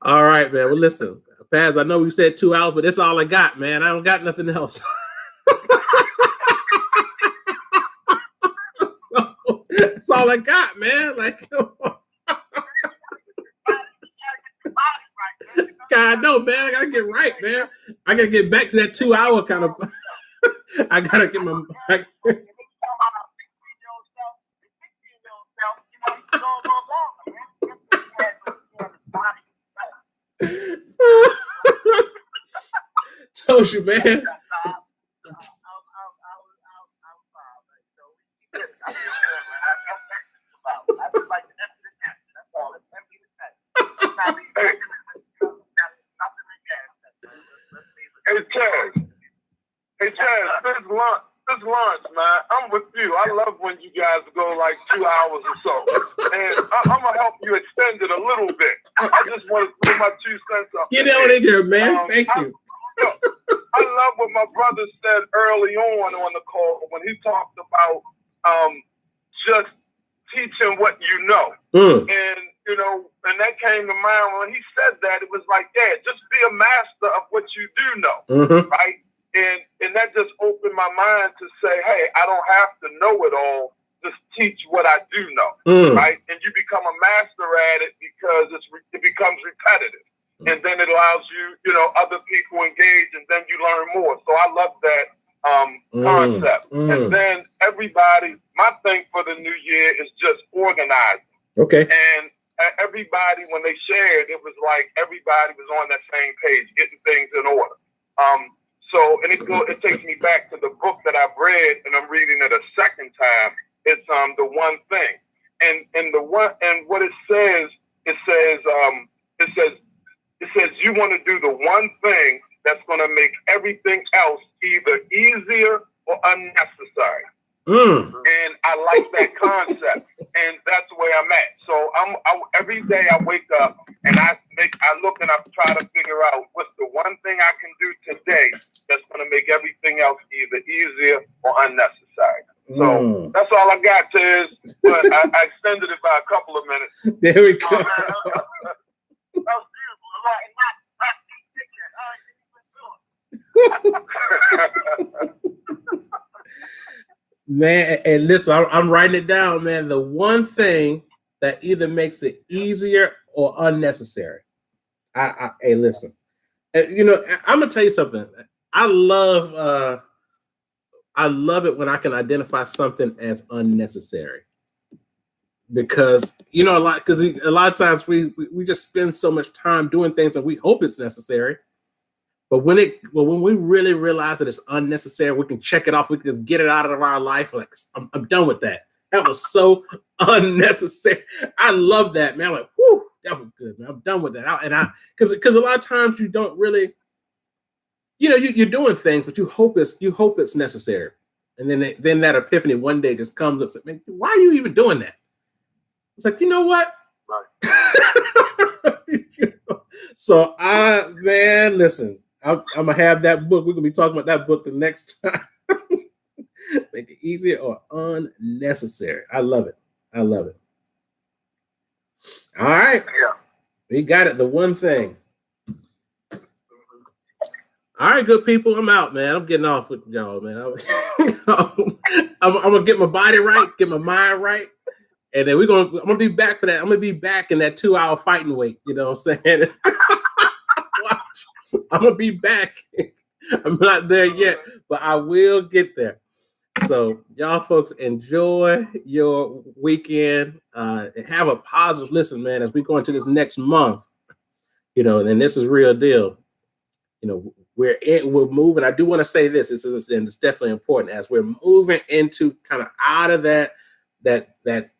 All right, man. Well, listen, Paz, I know we said 2 hours, but that's all I got, man. I don't got nothing else. So, that's all I got, man. Like, God, no, man. I gotta get right, man. I gotta get back to that 2 hour kind of. I gotta get my. Told you, man. Hey Chaz, this lunch, man. I'm with you. I love when you guys go like 2 hours or so, and I'm gonna help you extend it a little bit. I just want to put my 2 cents up. Get on in here, man. Thank you. I love what my brother said early on the call when he talked about just teaching what you know. And and that came to mind when he said that. It was like, yeah, just be a master of what you do know, right? And that just opened my mind to say, hey, I don't have to know it all. Just teach what I do know, right? And you become a master at it because it becomes repetitive. And then it allows you, other people engage, and then you learn more. So I love that concept. And then everybody, my thing for the new year is just organizing. Okay. And everybody, when they shared, it was like everybody was on that same page, getting things in order. It takes me back to the book that I've read, and I'm reading it a second time. It's The One Thing, and what it says you want to do the one thing that's going to make everything else either easier or unnecessary. And I like that concept, and that's where I'm at. So every day I wake up and I look and I try to figure out what's the one thing I can do today that's going to make everything else either easier or unnecessary. So that's all I got, Tiz. But I extended it by a couple of minutes. There we go. Man, and listen, I'm writing it down, man. The one thing that either makes it easier or unnecessary. Hey, listen. I'm gonna tell you something. I love it when I can identify something as unnecessary, because a lot of times we just spend so much time doing things that we hope it's necessary. But when we really realize that it's unnecessary, we can check it off. We can just get it out of our life. Like, I'm done with that. That was so unnecessary. I love that, man. I'm like, whew, that was good, man. I'm done with that. Because a lot of times you don't really, you're doing things, but you hope it's necessary. And then that epiphany one day just comes up. It's like, man, why are you even doing that? It's like, you know what? Right. So listen. I'm gonna have that book. We're gonna be talking about that book the next time. Make it easier or unnecessary. I love it. All right. Yeah. We got it. The one thing. All right, good people. I'm out, man. I'm getting off with y'all, man. I'm gonna get my body right, get my mind right. And then I'm gonna be back for that. I'm gonna be back in that 2 hour fighting weight. You know what I'm saying? I'm gonna be back. I'm not there yet, but I will get there. So y'all folks, enjoy your weekend. Have a positive listen, man, as we go into this next month. And this is real deal. we're moving. I do want to say this, and it's definitely important as we're moving into kind of out of that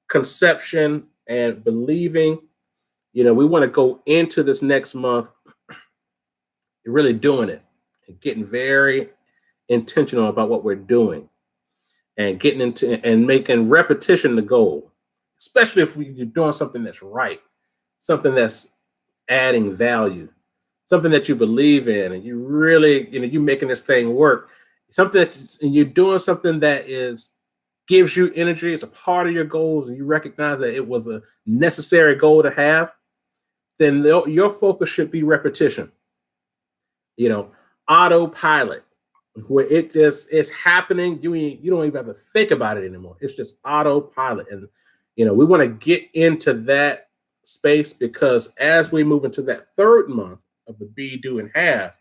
conception and believing. We want to go into this next month really doing it and getting very intentional about what we're doing and getting into and making repetition the goal, especially if you're doing something that's right, something that's adding value, something that you believe in, and you really, you're making this thing work, something that you're doing something that gives you energy. It's a part of your goals, and you recognize that it was a necessary goal to have. Then your focus should be repetition. Autopilot, where it's happening. You don't even have to think about it anymore. It's just autopilot. And, we want to get into that space, because as we move into that third month of the be, do, and have,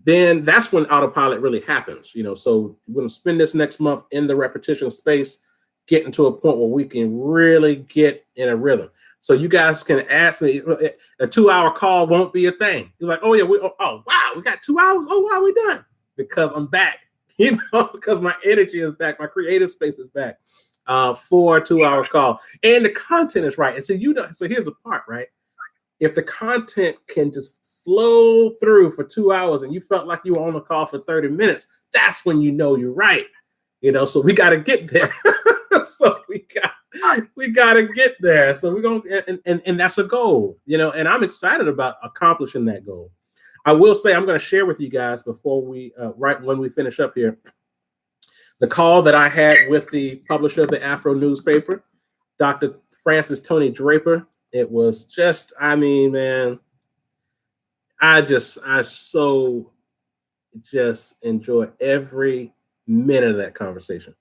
then that's when autopilot really happens. So we're going to spend this next month in the repetition space, getting to a point where we can really get in a rhythm. So you guys can ask me, a 2-hour call won't be a thing. You're like, oh yeah, wow, we got 2 hours. Oh wow, we done, because I'm back. Because my energy is back, my creative space is back for a 2-hour call, and the content is right. And so so here's the part, right? If the content can just flow through for 2 hours, and you felt like you were on the call for 30 minutes, that's when you're right. So we got to get there. So we got to get there. So we're going to, and that's a goal, and I'm excited about accomplishing that goal. I will say, I'm going to share with you guys before we, right when we finish up here, the call that I had with the publisher of the Afro newspaper, Dr. Francis Tony Draper. It was just, man, I so just enjoy every minute of that conversation.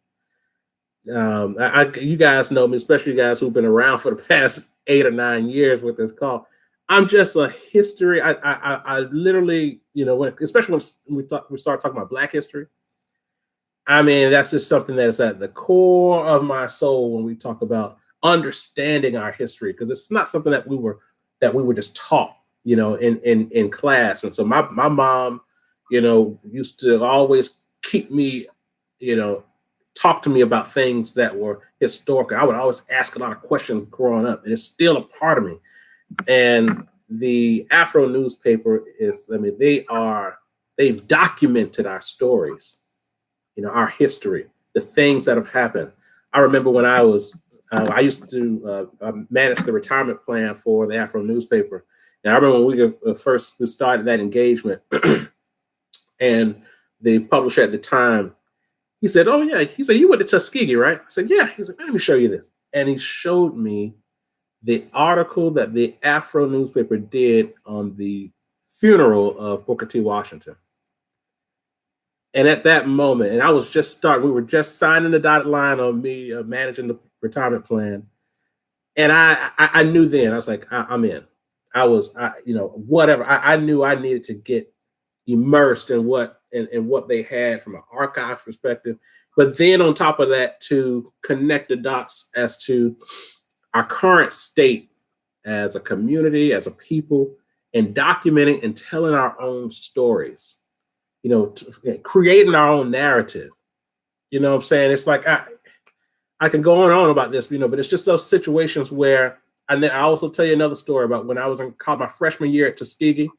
You guys know me, especially you guys who've been around for the past 8 or 9 years with this call. I'm just a history. I literally, especially when we start talking about Black history. That's just something that is at the core of my soul when we talk about understanding our history, because it's not something that we were just taught, in class. And so my mom, used to always keep me, talk to me about things that were historical. I would always ask a lot of questions growing up, and it's still a part of me. And the Afro newspaper they've documented our stories, our history, the things that have happened. I remember when I used to manage the retirement plan for the Afro newspaper. And I remember when we first started that engagement, and the publisher at the time, he said, oh yeah, he said, you went to Tuskegee, right? I said, yeah. He said, let me show you this. And he showed me the article that the Afro newspaper did on the funeral of Booker T. Washington. And at that moment, and we were just signing the dotted line on me managing the retirement plan. And I knew then, I was like, I'm in. Whatever. I knew I needed to get immersed in what they had from an archives perspective. But then on top of that, to connect the dots as to our current state as a community, as a people, and documenting and telling our own stories, creating our own narrative. You know what I'm saying? It's like, I can go on and on about this, but it's just those situations where I also tell you another story about when I was in my freshman year at Tuskegee,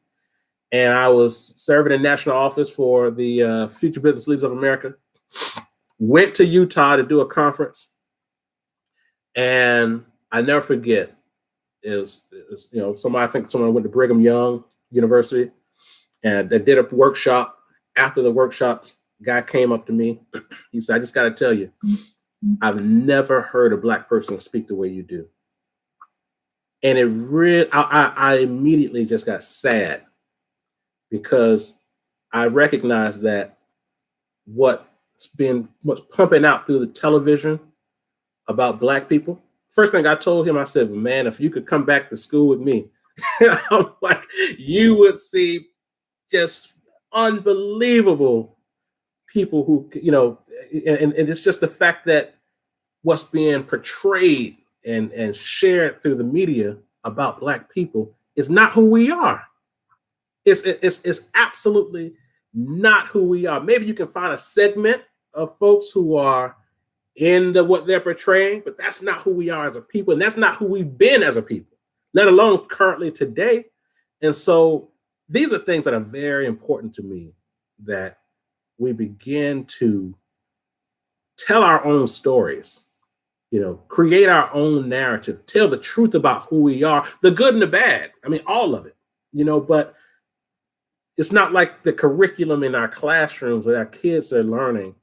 and I was serving in national office for the Future Business Leaders of America. Went to Utah to do a conference, and I never forget. It was I think someone went to Brigham Young University, and they did a workshop. After the workshops, guy came up to me. He said, I just got to tell you, I've never heard a Black person speak the way you do. And it really, I immediately just got sad, because I recognized that what's pumping out through the television about Black people. First thing I told him, I said, man, if you could come back to school with me, I'm like, you would see just unbelievable people who, and it's just the fact that what's being portrayed and shared through the media about Black people is not who we are. It's absolutely not who we are. Maybe you can find a segment of folks who are in what they're portraying, but that's not who we are as a people, and that's not who we've been as a people, let alone currently today. And so these are things that are very important to me, that we begin to tell our own stories, create our own narrative, tell the truth about who we are, the good and the bad. I mean, all of it, but it's not like the curriculum in our classrooms where our kids are learning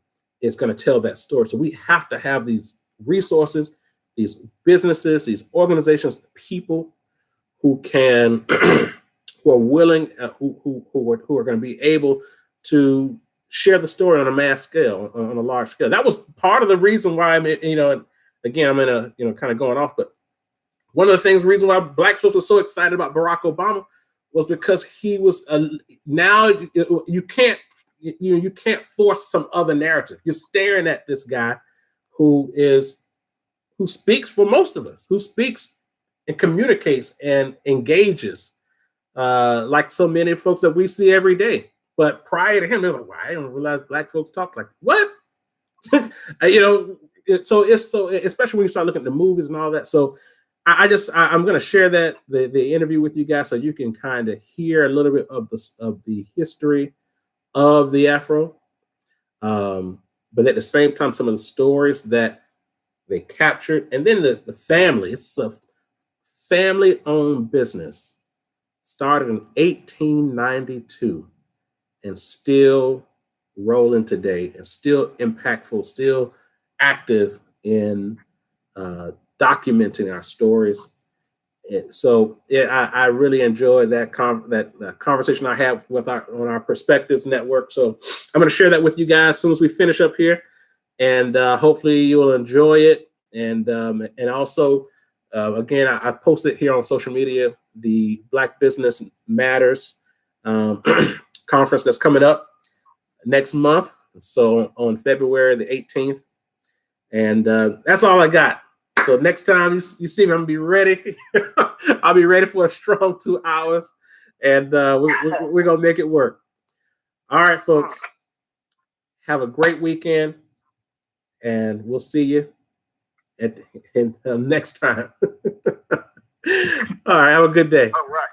is going to tell that story. So we have to have these resources, these businesses, these organizations, people who can, who are willing, who are going to be able to share the story on a mass scale, on a large scale. That was part of the reason why I'm, again, I'm in a, kind of going off, but one of the things, the reason why Black folks were so excited about Barack Obama was because he was now you can't force some other narrative. You're staring at this guy who speaks for most of us, who speaks and communicates and engages like so many folks that we see every day. But prior to him, they're like, "Well, I didn't realize Black folks talk like what?" So it's so, especially when you start looking at the movies and all that. So I'm going to share that the interview with you guys so you can kind of hear a little bit of the history of the Afro, but at the same time, some of the stories that they captured, and then the family. It's a family-owned business, started in 1892, and still rolling today, and still impactful, still active in documenting our stories. And so I really enjoyed that conversation I had on our Perspectives Network. So I'm going to share that with you guys as soon as we finish up here, and hopefully you will enjoy it. And also, again, I posted here on social media the Black Business Matters conference that's coming up next month. So on February the 18th, and that's all I got. So next time you see me, I'm gonna be ready. I'll be ready for a strong 2 hours, and we're gonna make it work. All right, folks. Have a great weekend, and we'll see you next time. All right. Have a good day. All right.